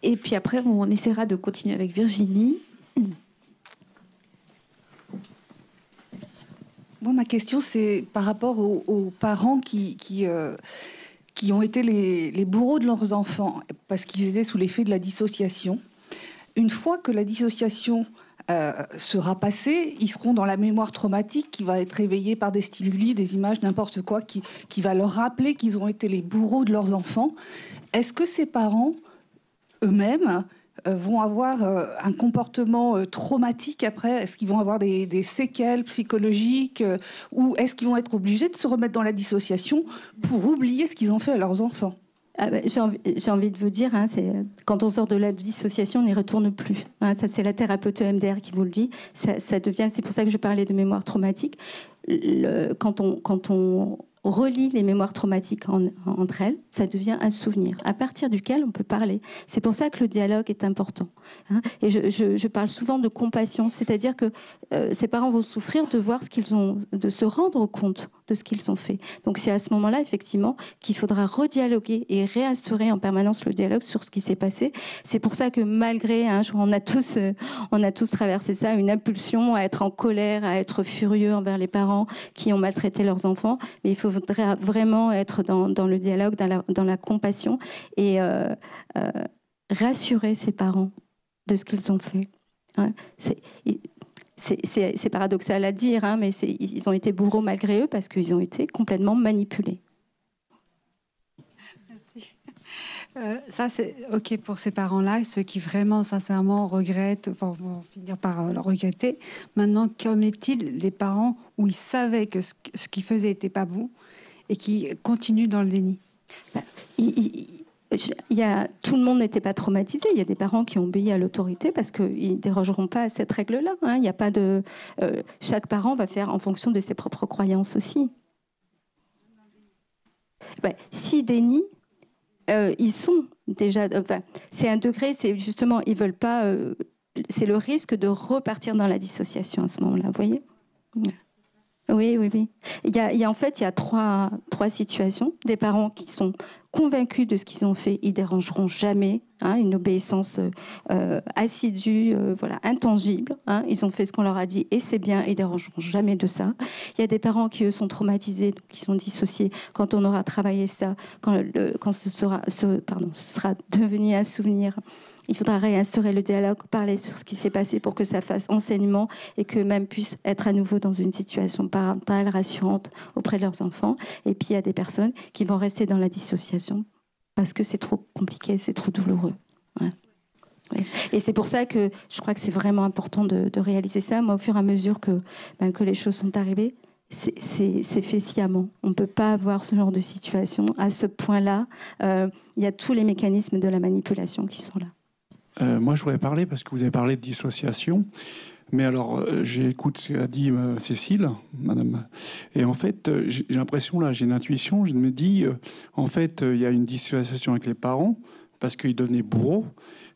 Et puis après, on essaiera de continuer avec Virginie. Bon, ma question, c'est par rapport aux parents qui ont été les bourreaux de leurs enfants parce qu'ils étaient sous l'effet de la dissociation. Une fois que la dissociation sera passée, ils seront dans la mémoire traumatique qui va être réveillée par des stimuli, des images, n'importe quoi, qui va leur rappeler qu'ils ont été les bourreaux de leurs enfants. Est-ce que ces parents, eux-mêmes, vont avoir un comportement traumatique après? Est-ce qu'ils vont avoir des séquelles psychologiques ou est-ce qu'ils vont être obligés de se remettre dans la dissociation pour oublier ce qu'ils ont fait à leurs enfants? J'ai envie de vous dire, hein, quand on sort de la dissociation, on n'y retourne plus. Hein, ça, c'est la thérapeute EMDR qui vous le dit. Ça devient, c'est pour ça que je parlais de mémoire traumatique. Quand on relie les mémoires traumatiques entre elles, ça devient un souvenir à partir duquel on peut parler. C'est pour ça que le dialogue est important. Hein. Et je parle souvent de compassion, c'est-à-dire que ces parents vont souffrir de voir ce qu'ils ont, de se rendre compte de ce qu'ils ont fait. Donc c'est à ce moment-là, effectivement, qu'il faudra redialoguer et réinstaurer en permanence le dialogue sur ce qui s'est passé. C'est pour ça que malgré, hein, on a tous traversé ça, une impulsion à être en colère, à être furieux envers les parents qui ont maltraité leurs enfants, mais il faudrait vraiment être dans le dialogue, dans la compassion et rassurer ses parents de ce qu'ils ont fait. Hein. C'est paradoxal à dire, hein, mais ils ont été bourreaux malgré eux parce qu'ils ont été complètement manipulés. Ça, c'est OK pour ces parents-là, ceux qui vraiment, sincèrement, regrettent, vont finir par le regretter. Maintenant, qu'en est-il des parents où ils savaient que ce qu'ils faisaient n'était pas bon et qui continuent dans le déni? Tout le monde n'était pas traumatisé. Il y a des parents qui ont obéi à l'autorité parce qu'ils ne dérogeront pas à cette règle-là. Hein. Il y a pas de, chaque parent va faire en fonction de ses propres croyances aussi. Si déni, ils sont déjà... c'est un degré, c'est justement, ils veulent pas... c'est le risque de repartir dans la dissociation à ce moment-là, vous voyez ? Oui. Il y a trois situations. Des parents qui sont convaincus de ce qu'ils ont fait, ils dérangeront jamais. Hein, une obéissance assidue, intangible. Hein, ils ont fait ce qu'on leur a dit et c'est bien, ils dérangeront jamais de ça. Il y a des parents qui, eux, sont traumatisés, qui sont dissociés. Quand on aura travaillé ça, quand ce sera devenu un souvenir, il faudra réinstaurer le dialogue, parler sur ce qui s'est passé pour que ça fasse enseignement et qu'eux-mêmes puissent être à nouveau dans une situation parentale rassurante auprès de leurs enfants. Et puis, il y a des personnes qui vont rester dans la dissociation parce que c'est trop compliqué, c'est trop douloureux. Ouais. Ouais. Et c'est pour ça que je crois que c'est vraiment important de réaliser ça. Moi, au fur et à mesure que les choses sont arrivées, c'est fait sciemment. On ne peut pas avoir ce genre de situation. À ce point-là, il y a tous les mécanismes de la manipulation qui sont là. Moi, je voudrais parler, parce que vous avez parlé de dissociation. Mais alors, j'écoute ce qu'a dit Cécile, madame. Et en fait, j'ai l'impression, là, j'ai une intuition. Je me dis, en fait, il y a une dissociation avec les parents, parce qu'ils devenaient bourreaux.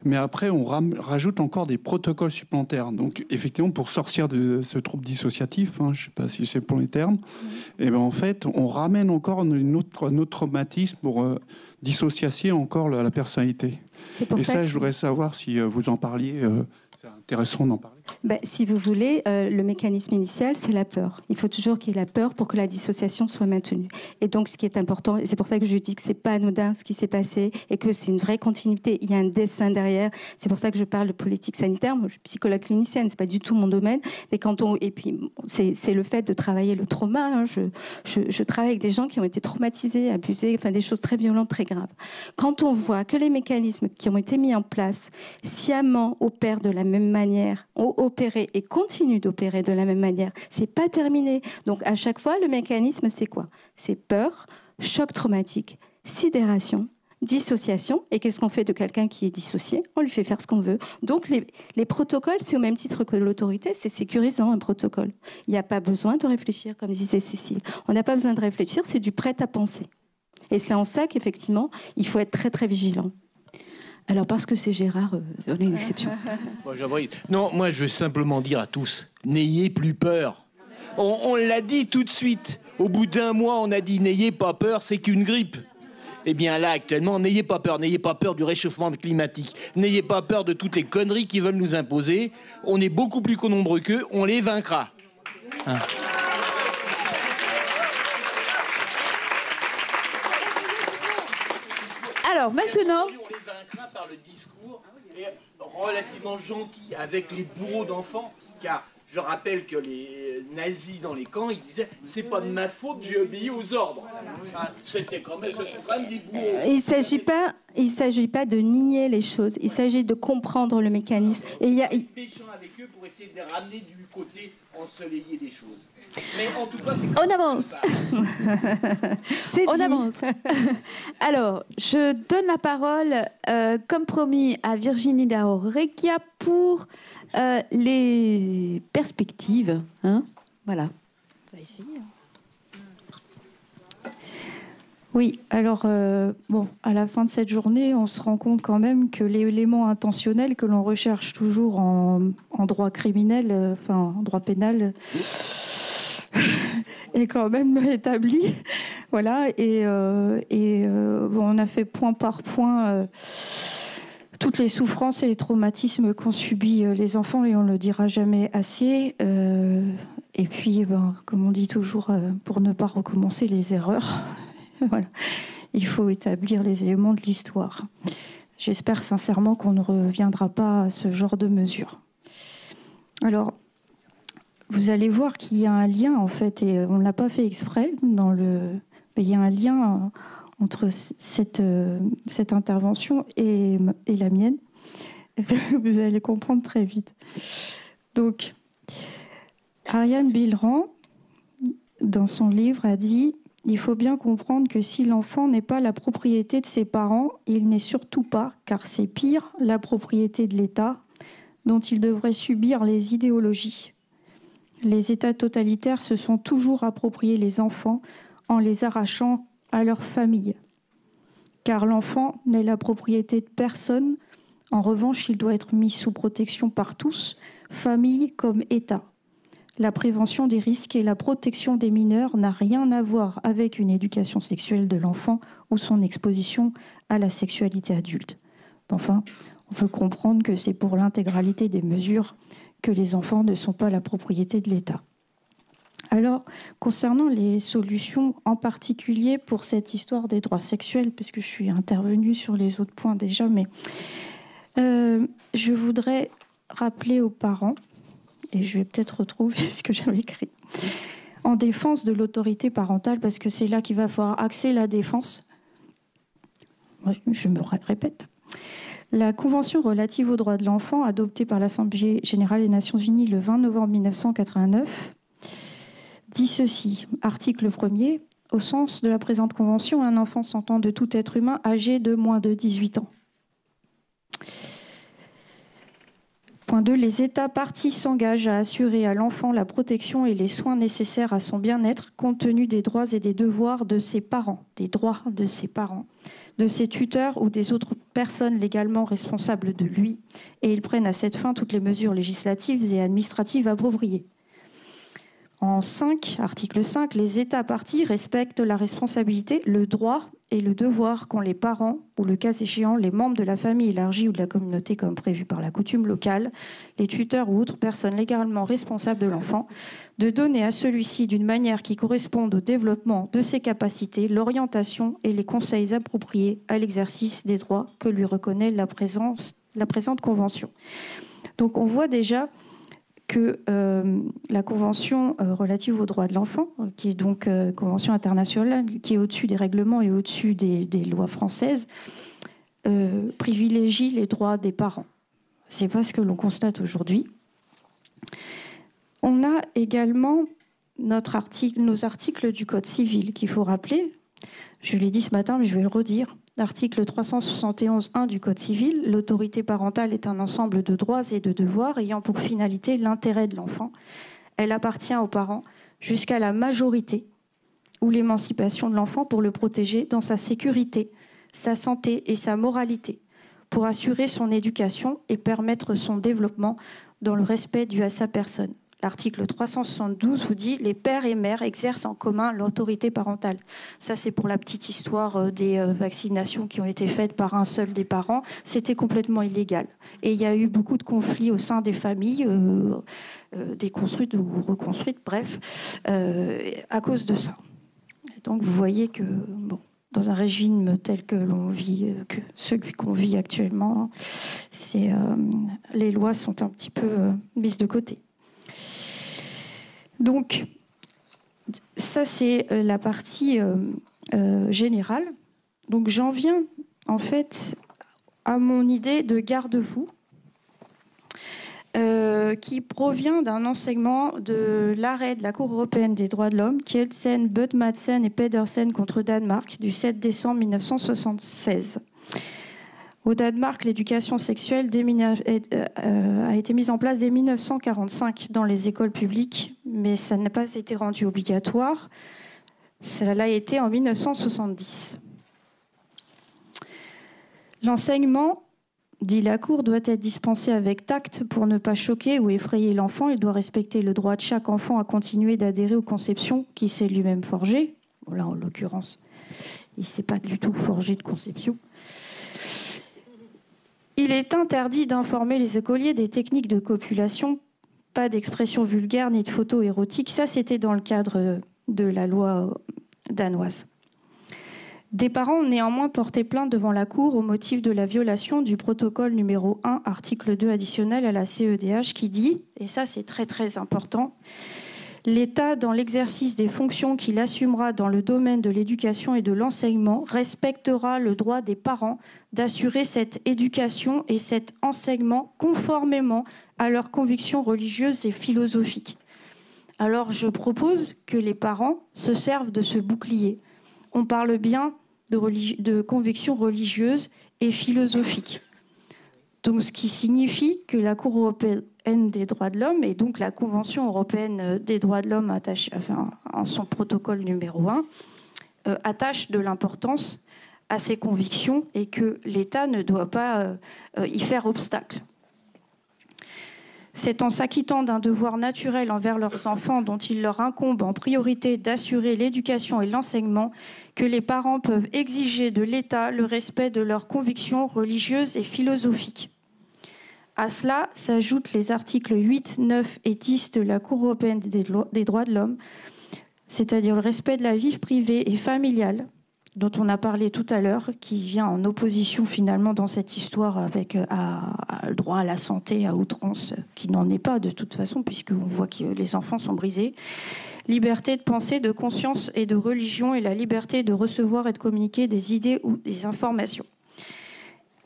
Mais après, on rajoute encore des protocoles supplémentaires. Donc, effectivement, pour sortir de ce trouble dissociatif, je ne sais pas si c'est pour les termes, et ben en fait, on ramène encore un autre traumatisme pour dissocier encore la personnalité. Et ça, je voudrais savoir si vous en parliez. C'est intéressant d'en parler. Si vous voulez, le mécanisme initial, c'est la peur. Il faut toujours qu'il y ait la peur pour que la dissociation soit maintenue. Et donc, ce qui est important, et c'est pour ça que je dis que c'est pas anodin ce qui s'est passé et que c'est une vraie continuité. Il y a un dessin derrière. C'est pour ça que je parle de politique sanitaire. Moi, je suis psychologue clinicienne, c'est pas du tout mon domaine. Mais et puis, c'est le fait de travailler le trauma. Je travaille avec des gens qui ont été traumatisés, abusés, des choses très violentes, très graves. Quand on voit que les mécanismes qui ont été mis en place sciemment opèrent de la même manière, ont opéré et continuent d'opérer de la même manière, c'est pas terminé. Donc à chaque fois, le mécanisme, c'est quoi? C'est peur, choc traumatique, sidération, dissociation. Et qu'est-ce qu'on fait de quelqu'un qui est dissocié? On lui fait faire ce qu'on veut. Donc les protocoles, c'est au même titre que l'autorité, c'est sécurisant un protocole. Il n'y a pas besoin de réfléchir, comme disait Cécile. On n'a pas besoin de réfléchir, c'est du prêt à penser. Et c'est en ça qu'effectivement, il faut être très très vigilant. Alors, parce que c'est Gérard, on est une exception. Moi, je veux simplement dire à tous, n'ayez plus peur. On l'a dit tout de suite. Au bout d'un mois, on a dit, n'ayez pas peur, c'est qu'une grippe. Eh bien là, actuellement, n'ayez pas peur du réchauffement climatique. N'ayez pas peur de toutes les conneries qu'ils veulent nous imposer. On est beaucoup plus nombreux qu'eux, on les vaincra. Alors, maintenant... On les vaincra par le discours relativement gentil avec les bourreaux d'enfants, car je rappelle que les nazis dans les camps, ils disaient « c'est pas de ma faute, j'ai obéi aux ordres ». C'était quand même des bourreaux. Il ne s'agit pas de nier les choses, il s'agit de comprendre le mécanisme. Et il y a méchant avec eux pour essayer de les ramener du côté ensoleillé des choses. Mais en tout cas, on avance. On avance. Alors, je donne la parole, comme promis, à Virginie Daro-Recchia pour les perspectives. Voilà. On va essayer. Oui, alors, à la fin de cette journée, on se rend compte quand même que l'élément intentionnel que l'on recherche toujours en droit criminel, en droit pénal, est quand même établi. Voilà, on a fait point par point toutes les souffrances et les traumatismes qu'ont subis les enfants, et on ne le dira jamais assez. Et puis, comme on dit toujours, pour ne pas recommencer les erreurs, voilà, il faut établir les éléments de l'histoire. J'espère sincèrement qu'on ne reviendra pas à ce genre de mesures. Alors, vous allez voir qu'il y a un lien, en fait, et on ne l'a pas fait exprès, mais il y a un lien entre cette intervention et la mienne. Vous allez comprendre très vite. Donc, Ariane Bilran, dans son livre, a dit « Il faut bien comprendre que si l'enfant n'est pas la propriété de ses parents, il n'est surtout pas, car c'est pire, la propriété de l'État, dont il devrait subir les idéologies. Les États totalitaires se sont toujours appropriés les enfants en les arrachant à leur famille. Car l'enfant n'est la propriété de personne. En revanche, il doit être mis sous protection par tous, famille comme État. La prévention des risques et la protection des mineurs n'a rien à voir avec une éducation sexuelle de l'enfant ou son exposition à la sexualité adulte. Enfin, on peut comprendre que c'est pour l'intégralité des mesures que les enfants ne sont pas la propriété de l'État. Alors, concernant les solutions, en particulier pour cette histoire des droits sexuels, parce que je suis intervenue sur les autres points déjà, mais je voudrais rappeler aux parents, et je vais peut-être retrouver ce que j'avais écrit, en défense de l'autorité parentale, parce que c'est là qu'il va falloir axer la défense. Je me répète. La Convention relative aux droits de l'enfant, adoptée par l'Assemblée générale des Nations unies le 20 novembre 1989, dit ceci, article 1er, au sens de la présente convention, un enfant s'entend de tout être humain âgé de moins de 18 ans. Point 2. Les États parties s'engagent à assurer à l'enfant la protection et les soins nécessaires à son bien-être, compte tenu des droits et des devoirs de ses parents, de ses tuteurs ou des autres personnes légalement responsables de lui, et ils prennent à cette fin toutes les mesures législatives et administratives appropriées. En 5, article 5, les États parties respectent la responsabilité, le droit et le devoir qu'ont les parents ou, le cas échéant, les membres de la famille élargie ou de la communauté comme prévu par la coutume locale, les tuteurs ou autres personnes légalement responsables de l'enfant, de donner à celui-ci d'une manière qui corresponde au développement de ses capacités, l'orientation et les conseils appropriés à l'exercice des droits que lui reconnaît la présente convention. Donc on voit déjà que la convention relative aux droits de l'enfant, qui est donc convention internationale, qui est au-dessus des règlements et au-dessus des lois françaises, privilégie les droits des parents. C'est pas ce que l'on constate aujourd'hui. On a également nos articles du Code civil qu'il faut rappeler. Je l'ai dit ce matin, mais je vais le redire. L'article 371.1 du Code civil, l'autorité parentale est un ensemble de droits et de devoirs ayant pour finalité l'intérêt de l'enfant. Elle appartient aux parents jusqu'à la majorité ou l'émancipation de l'enfant pour le protéger dans sa sécurité, sa santé et sa moralité, pour assurer son éducation et permettre son développement dans le respect dû à sa personne. L'article 372 vous dit « Les pères et mères exercent en commun l'autorité parentale ». Ça, c'est pour la petite histoire des vaccinations qui ont été faites par un seul des parents. C'était complètement illégal. Et il y a eu beaucoup de conflits au sein des familles, déconstruites ou reconstruites, bref, à cause de ça. Donc, vous voyez que, bon, dans un régime tel que l'on vit, que celui qu'on vit actuellement, les lois sont un petit peu mises de côté. Donc, ça, c'est la partie générale. Donc, j'en viens, en fait, à mon idée de garde-fou qui provient d'un enseignement de l'arrêt de la Cour européenne des droits de l'homme, Kjeldsen, Bøtt-Madsen et Pedersen contre Danemark, du 7 décembre 1976. Au Danemark, l'éducation sexuelle a été mise en place dès 1945 dans les écoles publiques, mais ça n'a pas été rendu obligatoire. Cela l'a été en 1970. L'enseignement, dit la Cour, doit être dispensé avec tact pour ne pas choquer ou effrayer l'enfant. Il doit respecter le droit de chaque enfant à continuer d'adhérer aux conceptions qu'il s'est lui-même forgées. Là, en l'occurrence, il ne s'est pas du tout forgé de conception. Il est interdit d'informer les écoliers des techniques de copulation, pas d'expressions vulgaires ni de photos érotiques. Ça, c'était dans le cadre de la loi danoise. Des parents ont néanmoins porté plainte devant la Cour au motif de la violation du protocole numéro 1, article 2 additionnel à la CEDH, qui dit, et ça c'est très très important, l'État, dans l'exercice des fonctions qu'il assumera dans le domaine de l'éducation et de l'enseignement, respectera le droit des parents d'assurer cette éducation et cet enseignement conformément à leurs convictions religieuses et philosophiques. Alors je propose que les parents se servent de ce bouclier. On parle bien de convictions religieuses et philosophiques. Donc, ce qui signifie que la Cour européenne des droits de l'homme et donc la Convention européenne des droits de l'homme en son protocole numéro 1 attache de l'importance à ces convictions et que l'État ne doit pas y faire obstacle. C'est en s'acquittant d'un devoir naturel envers leurs enfants dont il leur incombe en priorité d'assurer l'éducation et l'enseignement que les parents peuvent exiger de l'État le respect de leurs convictions religieuses et philosophiques. À cela s'ajoutent les articles 8, 9 et 10 de la Cour européenne des droits de l'homme, c'est-à-dire le respect de la vie privée et familiale, dont on a parlé tout à l'heure, qui vient en opposition finalement dans cette histoire avec le droit à la santé à outrance, qui n'en est pas de toute façon, puisqu'on voit que les enfants sont brisés. Liberté de pensée, de conscience et de religion, et la liberté de recevoir et de communiquer des idées ou des informations.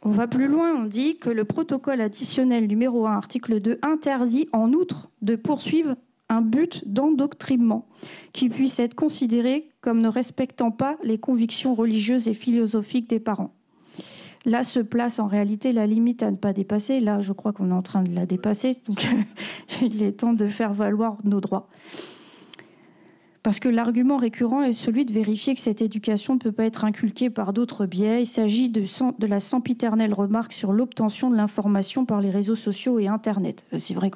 On va plus loin, on dit que le protocole additionnel numéro 1, article 2, interdit en outre de poursuivre un but d'endoctrinement qui puisse être considéré comme ne respectant pas les convictions religieuses et philosophiques des parents. Là se place en réalité la limite à ne pas dépasser. Là, je crois qu'on est en train de la dépasser, donc il est temps de faire valoir nos droits. Parce que l'argument récurrent est celui de vérifier que cette éducation ne peut pas être inculquée par d'autres biais. Il s'agit de la sempiternelle remarque sur l'obtention de l'information par les réseaux sociaux et Internet. C'est vrai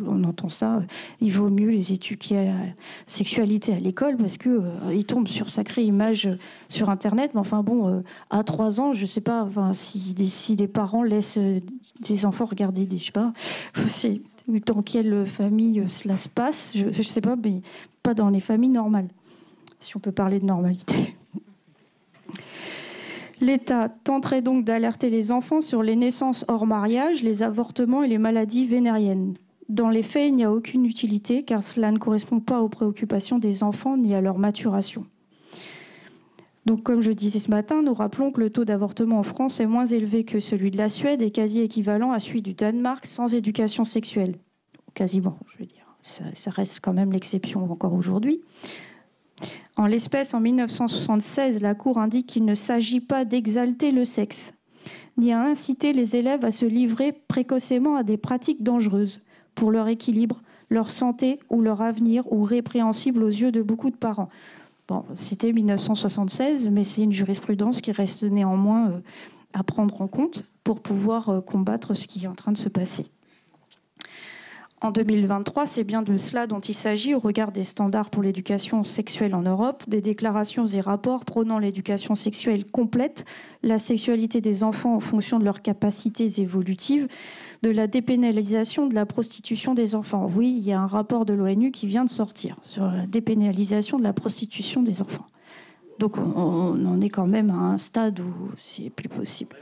on entend ça. Il vaut mieux les éduquer à la sexualité à l'école parce qu'ils tombent sur sacrée image sur Internet. Mais enfin bon, à 3 ans, je ne sais pas si des parents laissent des enfants regarder des... Je sais pas, c'est dans quelle famille cela se passe. Je ne sais pas, mais pas dans les familles normales, si on peut parler de normalité. L'État tenterait donc d'alerter les enfants sur les naissances hors mariage, les avortements et les maladies vénériennes. Dans les faits, il n'y a aucune utilité, car cela ne correspond pas aux préoccupations des enfants ni à leur maturation. Donc, comme je disais ce matin, nous rappelons que le taux d'avortement en France est moins élevé que celui de la Suède et quasi équivalent à celui du Danemark sans éducation sexuelle. Quasiment, je veux dire. Ça reste quand même l'exception encore aujourd'hui. En l'espèce, en 1976, la Cour indique qu'il ne s'agit pas d'exalter le sexe, ni à inciter les élèves à se livrer précocement à des pratiques dangereuses pour leur équilibre, leur santé ou leur avenir, ou répréhensibles aux yeux de beaucoup de parents. Bon, c'était 1976, mais c'est une jurisprudence qui reste néanmoins à prendre en compte pour pouvoir combattre ce qui est en train de se passer. En 2023, c'est bien de cela dont il s'agit au regard des standards pour l'éducation sexuelle en Europe, des déclarations et rapports prônant l'éducation sexuelle complète, la sexualité des enfants en fonction de leurs capacités évolutives, de la dépénalisation de la prostitution des enfants. Oui, il y a un rapport de l'ONU qui vient de sortir sur la dépénalisation de la prostitution des enfants. Donc on en est quand même à un stade où c'est plus possible.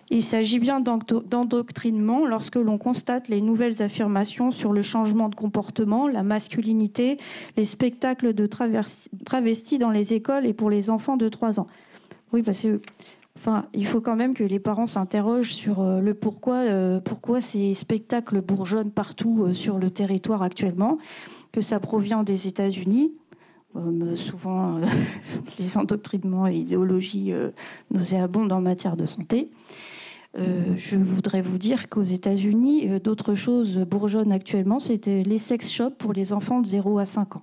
Il s'agit bien d'endoctrinement lorsque l'on constate les nouvelles affirmations sur le changement de comportement, la masculinité, les spectacles de travestis dans les écoles et pour les enfants de 3 ans. Oui, parce que il faut quand même que les parents s'interrogent sur le pourquoi ces spectacles bourgeonnent partout sur le territoire actuellement, que ça provient des États-Unis. Souvent, les endoctrinements et idéologies nauséabondes en matière de santé. Je voudrais vous dire qu'aux États-Unis, d'autres choses bourgeonnent actuellement. C'était les sex shops pour les enfants de 0 à 5 ans.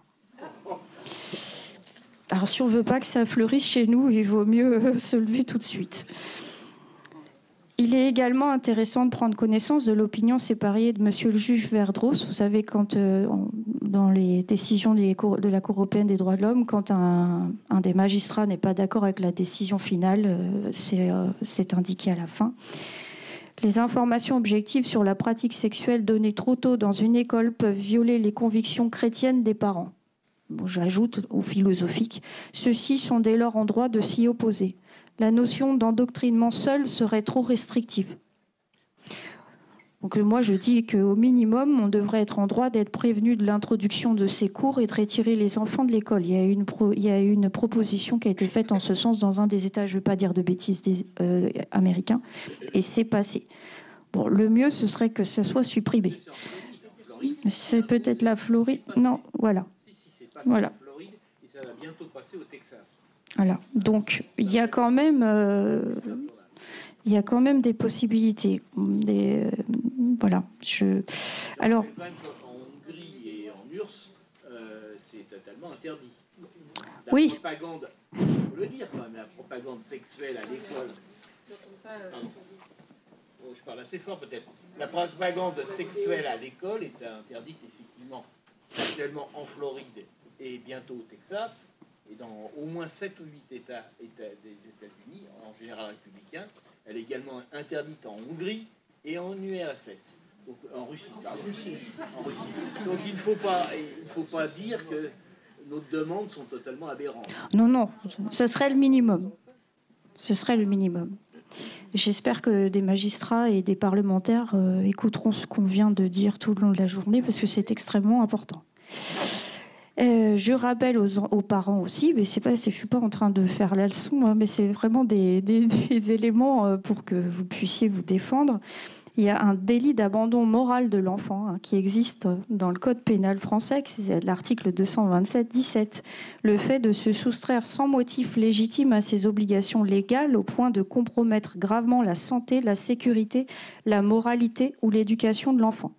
Alors, si on ne veut pas que ça fleurisse chez nous, il vaut mieux se lever tout de suite. Il est également intéressant de prendre connaissance de l'opinion séparée de monsieur le juge Verdross. Vous savez, quand dans les décisions de la Cour européenne des droits de l'homme, quand un des magistrats n'est pas d'accord avec la décision finale, c'est indiqué à la fin. Les informations objectives sur la pratique sexuelle données trop tôt dans une école peuvent violer les convictions chrétiennes des parents. Bon, j'ajoute ou philosophiques. Ceux-ci sont dès lors en droit de s'y opposer. La notion d'endoctrinement seule serait trop restrictive. Donc moi, je dis qu'au minimum, on devrait être en droit d'être prévenu de l'introduction de ces cours et de retirer les enfants de l'école. Il y a une proposition qui a été faite en ce sens dans un des États, je ne veux pas dire de bêtises, américains, et c'est passé. Bon, le mieux, ce serait que ça soit supprimé. C'est peut-être la Floride. Non, voilà. Voilà. Et ça va bientôt passer au Texas. Voilà. Donc, il y a quand même des possibilités. Voilà. Alors. En Hongrie et en URSS, c'est totalement interdit. La oui. Propagande, il faut le dire quand même, la propagande sexuelle à l'école. Pardon. Oh, je parle assez fort peut-être. La propagande sexuelle à l'école est interdite effectivement actuellement en Floride et bientôt au Texas, et dans au moins 7 ou 8 États des États-Unis, en général républicains. Elle est également interdite en Hongrie et en URSS, donc en Russie. En Russie. Donc il ne faut pas dire que nos demandes sont totalement aberrantes. Non, non, ce serait le minimum. Ce serait le minimum. J'espère que des magistrats et des parlementaires écouteront ce qu'on vient de dire tout le long de la journée, parce que c'est extrêmement important. Je rappelle aux parents aussi, mais je ne suis pas en train de faire la leçon, hein, mais c'est vraiment des éléments pour que vous puissiez vous défendre. Il y a un délit d'abandon moral de l'enfant qui existe dans le code pénal français, c'est l'article 227-17. Le fait de se soustraire sans motif légitime à ses obligations légales au point de compromettre gravement la santé, la sécurité, la moralité ou l'éducation de l'enfant.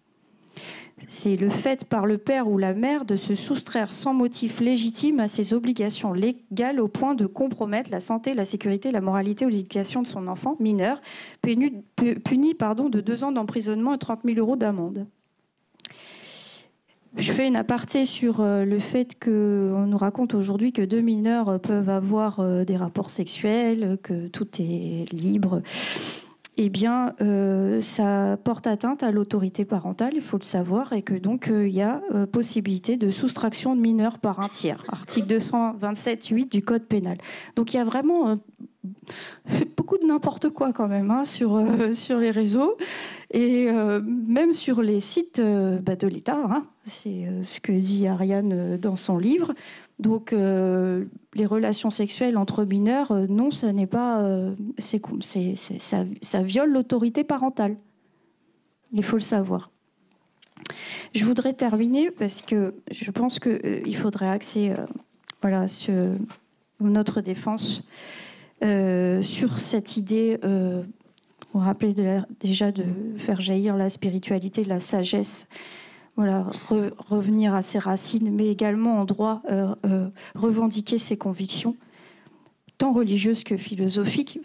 C'est le fait par le père ou la mère de se soustraire sans motif légitime à ses obligations légales au point de compromettre la santé, la sécurité, la moralité ou l'éducation de son enfant mineur, puni de 2 ans d'emprisonnement et 30 000 € d'amende. Je fais une aparté sur le fait qu'on nous raconte aujourd'hui que 2 mineurs peuvent avoir des rapports sexuels, que tout est libre. Eh bien, ça porte atteinte à l'autorité parentale, il faut le savoir, et que donc il y a possibilité de soustraction de mineurs par un tiers. Article 227.8 du Code pénal. Donc il y a vraiment beaucoup de n'importe quoi quand même sur les réseaux et même sur les sites de l'État. C'est ce que dit Ariane dans son livre. Donc, les relations sexuelles entre mineurs, non, ça n'est pas. Ça viole l'autorité parentale. Il faut le savoir. Je voudrais terminer parce que je pense qu'il faudrait axer sur notre défense sur cette idée. On rappelait déjà de faire jaillir la spiritualité, la sagesse. Voilà, revenir à ses racines, mais également en droit revendiquer ses convictions, tant religieuses que philosophiques.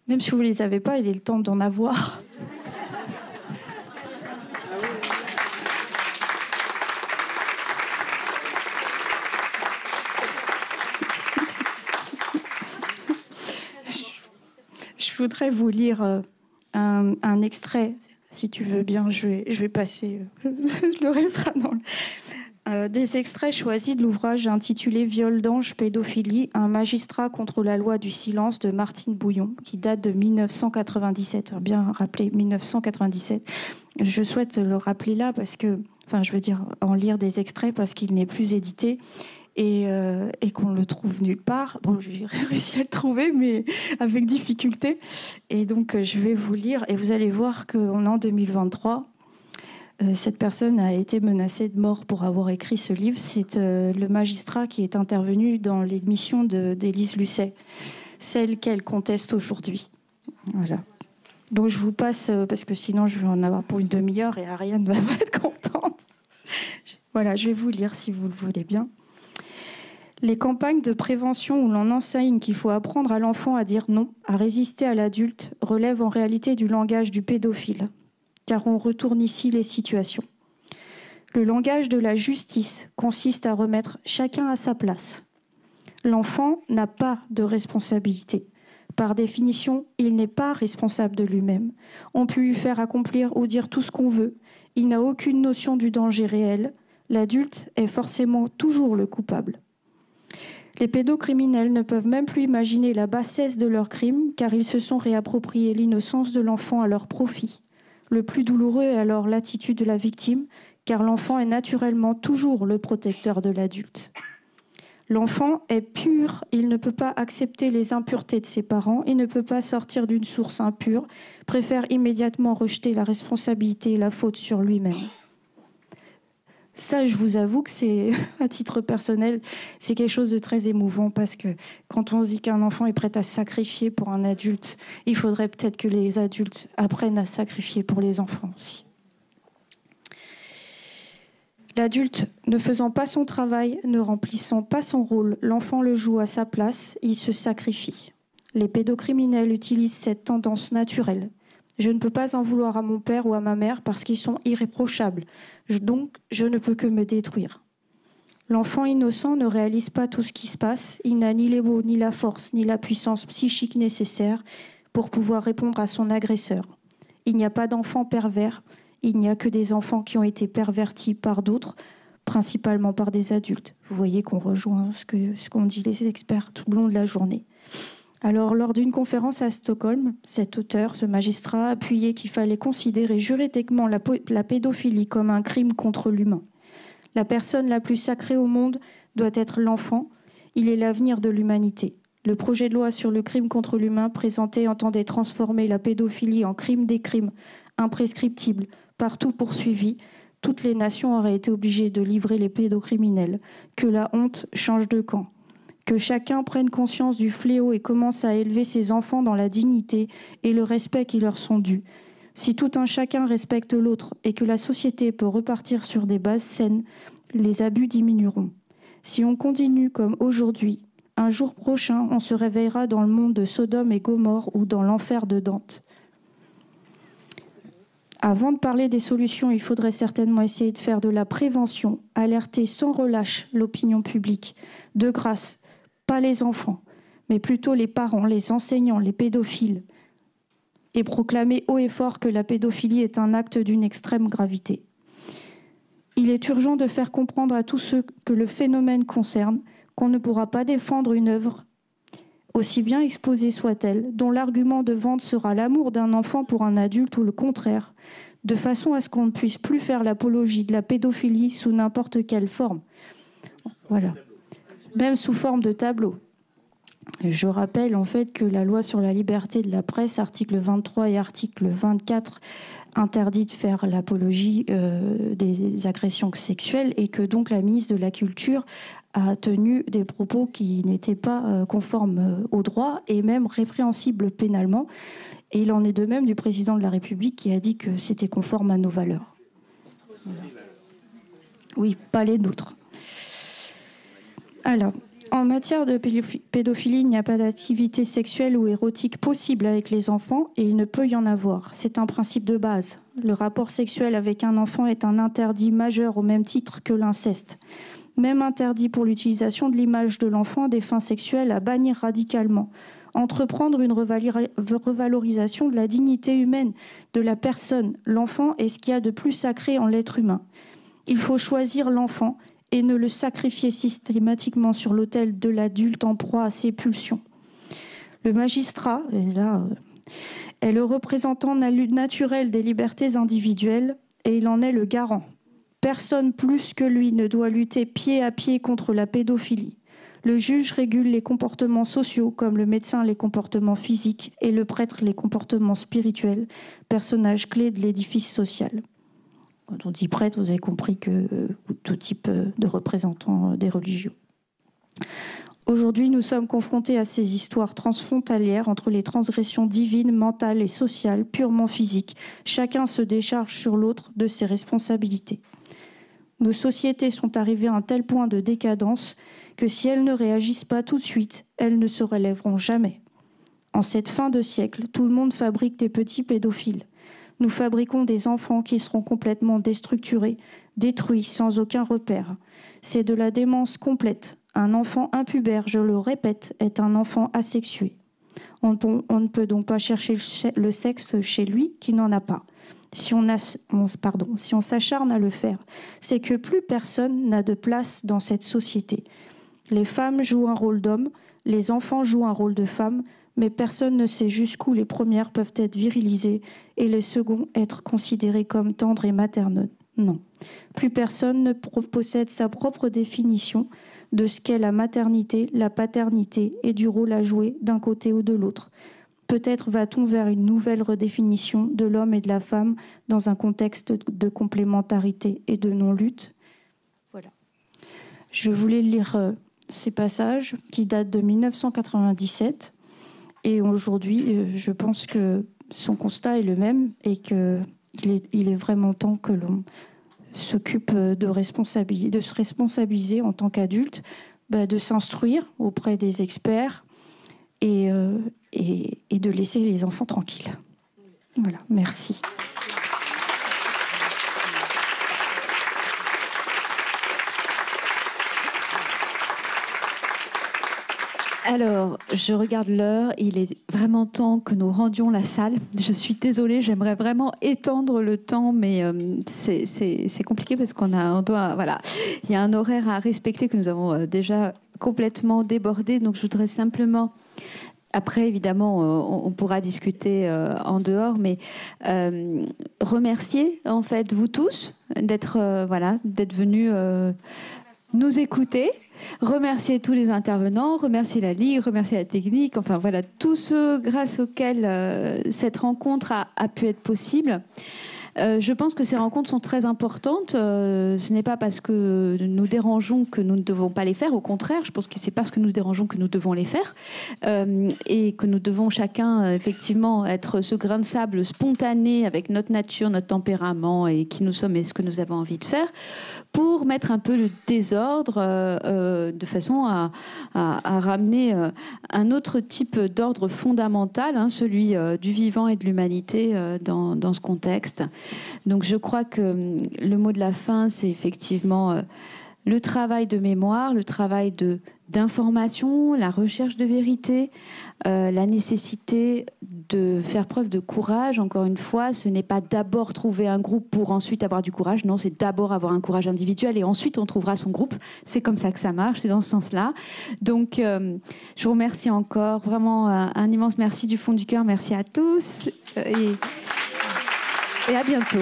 Même si vous ne les avez pas, il est le temps d'en avoir. Je voudrais vous lire un extrait. Si tu veux bien, je vais passer. Le reste sera dans des extraits choisis de l'ouvrage intitulé « Viol d'ange, pédophilie, un magistrat contre la loi du silence » de Martine Bouillon, qui date de 1997. Bien rappelé, 1997. Je souhaite le rappeler là parce que, en lire des extraits parce qu'il n'est plus édité. Et qu'on le trouve nulle part. Bon, j'ai réussi à le trouver, mais avec difficulté. Et donc, je vais vous lire, et vous allez voir qu'en an 2023, cette personne a été menacée de mort pour avoir écrit ce livre. C'est le magistrat qui est intervenu dans l'émission d'Élise Lucet, celle qu'elle conteste aujourd'hui. Voilà. Donc, je vous passe, parce que sinon, je vais en avoir pour une demi-heure et Ariane ne va pas être contente. Voilà, je vais vous lire si vous le voulez bien. Les campagnes de prévention où l'on enseigne qu'il faut apprendre à l'enfant à dire non, à résister à l'adulte, relèvent en réalité du langage du pédophile, car on retourne ici les situations. Le langage de la justice consiste à remettre chacun à sa place. L'enfant n'a pas de responsabilité. Par définition, il n'est pas responsable de lui-même. On peut lui faire accomplir ou dire tout ce qu'on veut. Il n'a aucune notion du danger réel. L'adulte est forcément toujours le coupable. Les pédocriminels ne peuvent même plus imaginer la bassesse de leurs crimes car ils se sont réappropriés l'innocence de l'enfant à leur profit. Le plus douloureux est alors l'attitude de la victime car l'enfant est naturellement toujours le protecteur de l'adulte. L'enfant est pur, il ne peut pas accepter les impuretés de ses parents, il ne peut pas sortir d'une source impure, préfère immédiatement rejeter la responsabilité et la faute sur lui-même. Ça, je vous avoue que c'est, à titre personnel, c'est quelque chose de très émouvant parce que quand on se dit qu'un enfant est prêt à se sacrifier pour un adulte, il faudrait peut-être que les adultes apprennent à sacrifier pour les enfants aussi. L'adulte ne faisant pas son travail, ne remplissant pas son rôle, l'enfant le joue à sa place, il se sacrifie. Les pédocriminels utilisent cette tendance naturelle. Je ne peux pas en vouloir à mon père ou à ma mère parce qu'ils sont irréprochables. Donc, je ne peux que me détruire. L'enfant innocent ne réalise pas tout ce qui se passe. Il n'a ni les mots, ni la force, ni la puissance psychique nécessaire pour pouvoir répondre à son agresseur. Il n'y a pas d'enfants pervers. Il n'y a que des enfants qui ont été pervertis par d'autres, principalement par des adultes. Vous voyez qu'on rejoint ce qu'ont dit les experts tout le long de la journée. Alors, lors d'une conférence à Stockholm, cet auteur, ce magistrat, a appuyé qu'il fallait considérer juridiquement la pédophilie comme un crime contre l'humain. La personne la plus sacrée au monde doit être l'enfant. Il est l'avenir de l'humanité. Le projet de loi sur le crime contre l'humain présenté entendait transformer la pédophilie en crime des crimes, imprescriptible, partout poursuivi, toutes les nations auraient été obligées de livrer les pédocriminels, que la honte change de camp, que chacun prenne conscience du fléau et commence à élever ses enfants dans la dignité et le respect qui leur sont dus. Si tout un chacun respecte l'autre et que la société peut repartir sur des bases saines, les abus diminueront. Si on continue comme aujourd'hui, un jour prochain, on se réveillera dans le monde de Sodome et Gomorrhe ou dans l'enfer de Dante. Avant de parler des solutions, il faudrait certainement essayer de faire de la prévention, alerter sans relâche l'opinion publique. De grâce, pas les enfants, mais plutôt les parents, les enseignants, les pédophiles, et proclamer haut et fort que la pédophilie est un acte d'une extrême gravité. Il est urgent de faire comprendre à tous ceux que le phénomène concerne qu'on ne pourra pas défendre une œuvre, aussi bien exposée soit-elle, dont l'argument de vente sera l'amour d'un enfant pour un adulte ou le contraire, de façon à ce qu'on ne puisse plus faire l'apologie de la pédophilie sous n'importe quelle forme. Voilà. Même sous forme de tableau. Je rappelle en fait que la loi sur la liberté de la presse, article 23 et article 24, interdit de faire l'apologie des agressions sexuelles et que donc la ministre de la Culture a tenu des propos qui n'étaient pas conformes au droit et même répréhensibles pénalement. Et il en est de même du président de la République qui a dit que c'était conforme à nos valeurs. Oui, pas les nôtres. Alors, en matière de pédophilie, il n'y a pas d'activité sexuelle ou érotique possible avec les enfants et il ne peut y en avoir. C'est un principe de base. Le rapport sexuel avec un enfant est un interdit majeur au même titre que l'inceste. Même interdit pour l'utilisation de l'image de l'enfant à des fins sexuelles à bannir radicalement. Entreprendre une revalorisation de la dignité humaine de la personne. L'enfant est ce qu'il y a de plus sacré en l'être humain. Il faut choisir l'enfant et ne le sacrifier systématiquement sur l'autel de l'adulte en proie à ses pulsions. Le magistrat, et là, est le représentant naturel des libertés individuelles et il en est le garant. Personne plus que lui ne doit lutter pied à pied contre la pédophilie. Le juge régule les comportements sociaux, comme le médecin les comportements physiques et le prêtre les comportements spirituels, personnage clé de l'édifice social. Quand on dit prêtre, vous avez compris que tout type de représentants des religions. Aujourd'hui, nous sommes confrontés à ces histoires transfrontalières entre les transgressions divines, mentales et sociales, purement physiques. Chacun se décharge sur l'autre de ses responsabilités. Nos sociétés sont arrivées à un tel point de décadence que si elles ne réagissent pas tout de suite, elles ne se relèveront jamais. En cette fin de siècle, tout le monde fabrique des petits pédophiles. Nous fabriquons des enfants qui seront complètement déstructurés, détruits sans aucun repère. C'est de la démence complète. Un enfant impubère, je le répète, est un enfant asexué. On ne peut donc pas chercher le sexe chez lui qui n'en a pas. Si on s'acharne à le faire, c'est que plus personne n'a de place dans cette société. Les femmes jouent un rôle d'homme, les enfants jouent un rôle de femme, mais personne ne sait jusqu'où les premières peuvent être virilisées et les seconds être considérées comme tendres et maternelles. Non. Plus personne ne possède sa propre définition de ce qu'est la maternité, la paternité et du rôle à jouer d'un côté ou de l'autre. Peut-être va-t-on vers une nouvelle redéfinition de l'homme et de la femme dans un contexte de complémentarité et de non-lutte. Voilà. Je voulais lire ces passages qui datent de 1997. Et aujourd'hui, je pense que son constat est le même et qu'il est vraiment temps que l'on s'occupe de se responsabiliser en tant qu'adulte, de s'instruire auprès des experts et de laisser les enfants tranquilles. Voilà, merci. Alors, je regarde l'heure, il est vraiment temps que nous rendions la salle. Je suis désolée, j'aimerais vraiment étendre le temps, mais c'est compliqué parce il y a un horaire à respecter que nous avons déjà complètement débordé. Donc, je voudrais simplement, après évidemment, on pourra discuter en dehors, mais remercier en fait vous tous d'être venus. nous écouter, remercier tous les intervenants, remercier la Ligue, remercier la technique, enfin voilà, tous ceux grâce auxquels cette rencontre a pu être possible. Je pense que ces rencontres sont très importantes. Ce n'est pas parce que nous dérangeons que nous ne devons pas les faire. Au contraire, je pense que c'est parce que nous dérangeons que nous devons les faire. Et que nous devons chacun, effectivement, être ce grain de sable spontané avec notre nature, notre tempérament et qui nous sommes et ce que nous avons envie de faire pour mettre un peu le désordre de façon à ramener un autre type d'ordre fondamental, hein, celui du vivant et de l'humanité dans ce contexte. Donc je crois que le mot de la fin, c'est effectivement le travail de mémoire, le travail d'information, la recherche de vérité, la nécessité de faire preuve de courage. Encore une fois, ce n'est pas d'abord trouver un groupe pour ensuite avoir du courage. Non, c'est d'abord avoir un courage individuel et ensuite on trouvera son groupe. C'est comme ça que ça marche, c'est dans ce sens-là. Donc, je vous remercie encore. Vraiment, un immense merci du fond du cœur. Merci à tous et à bientôt.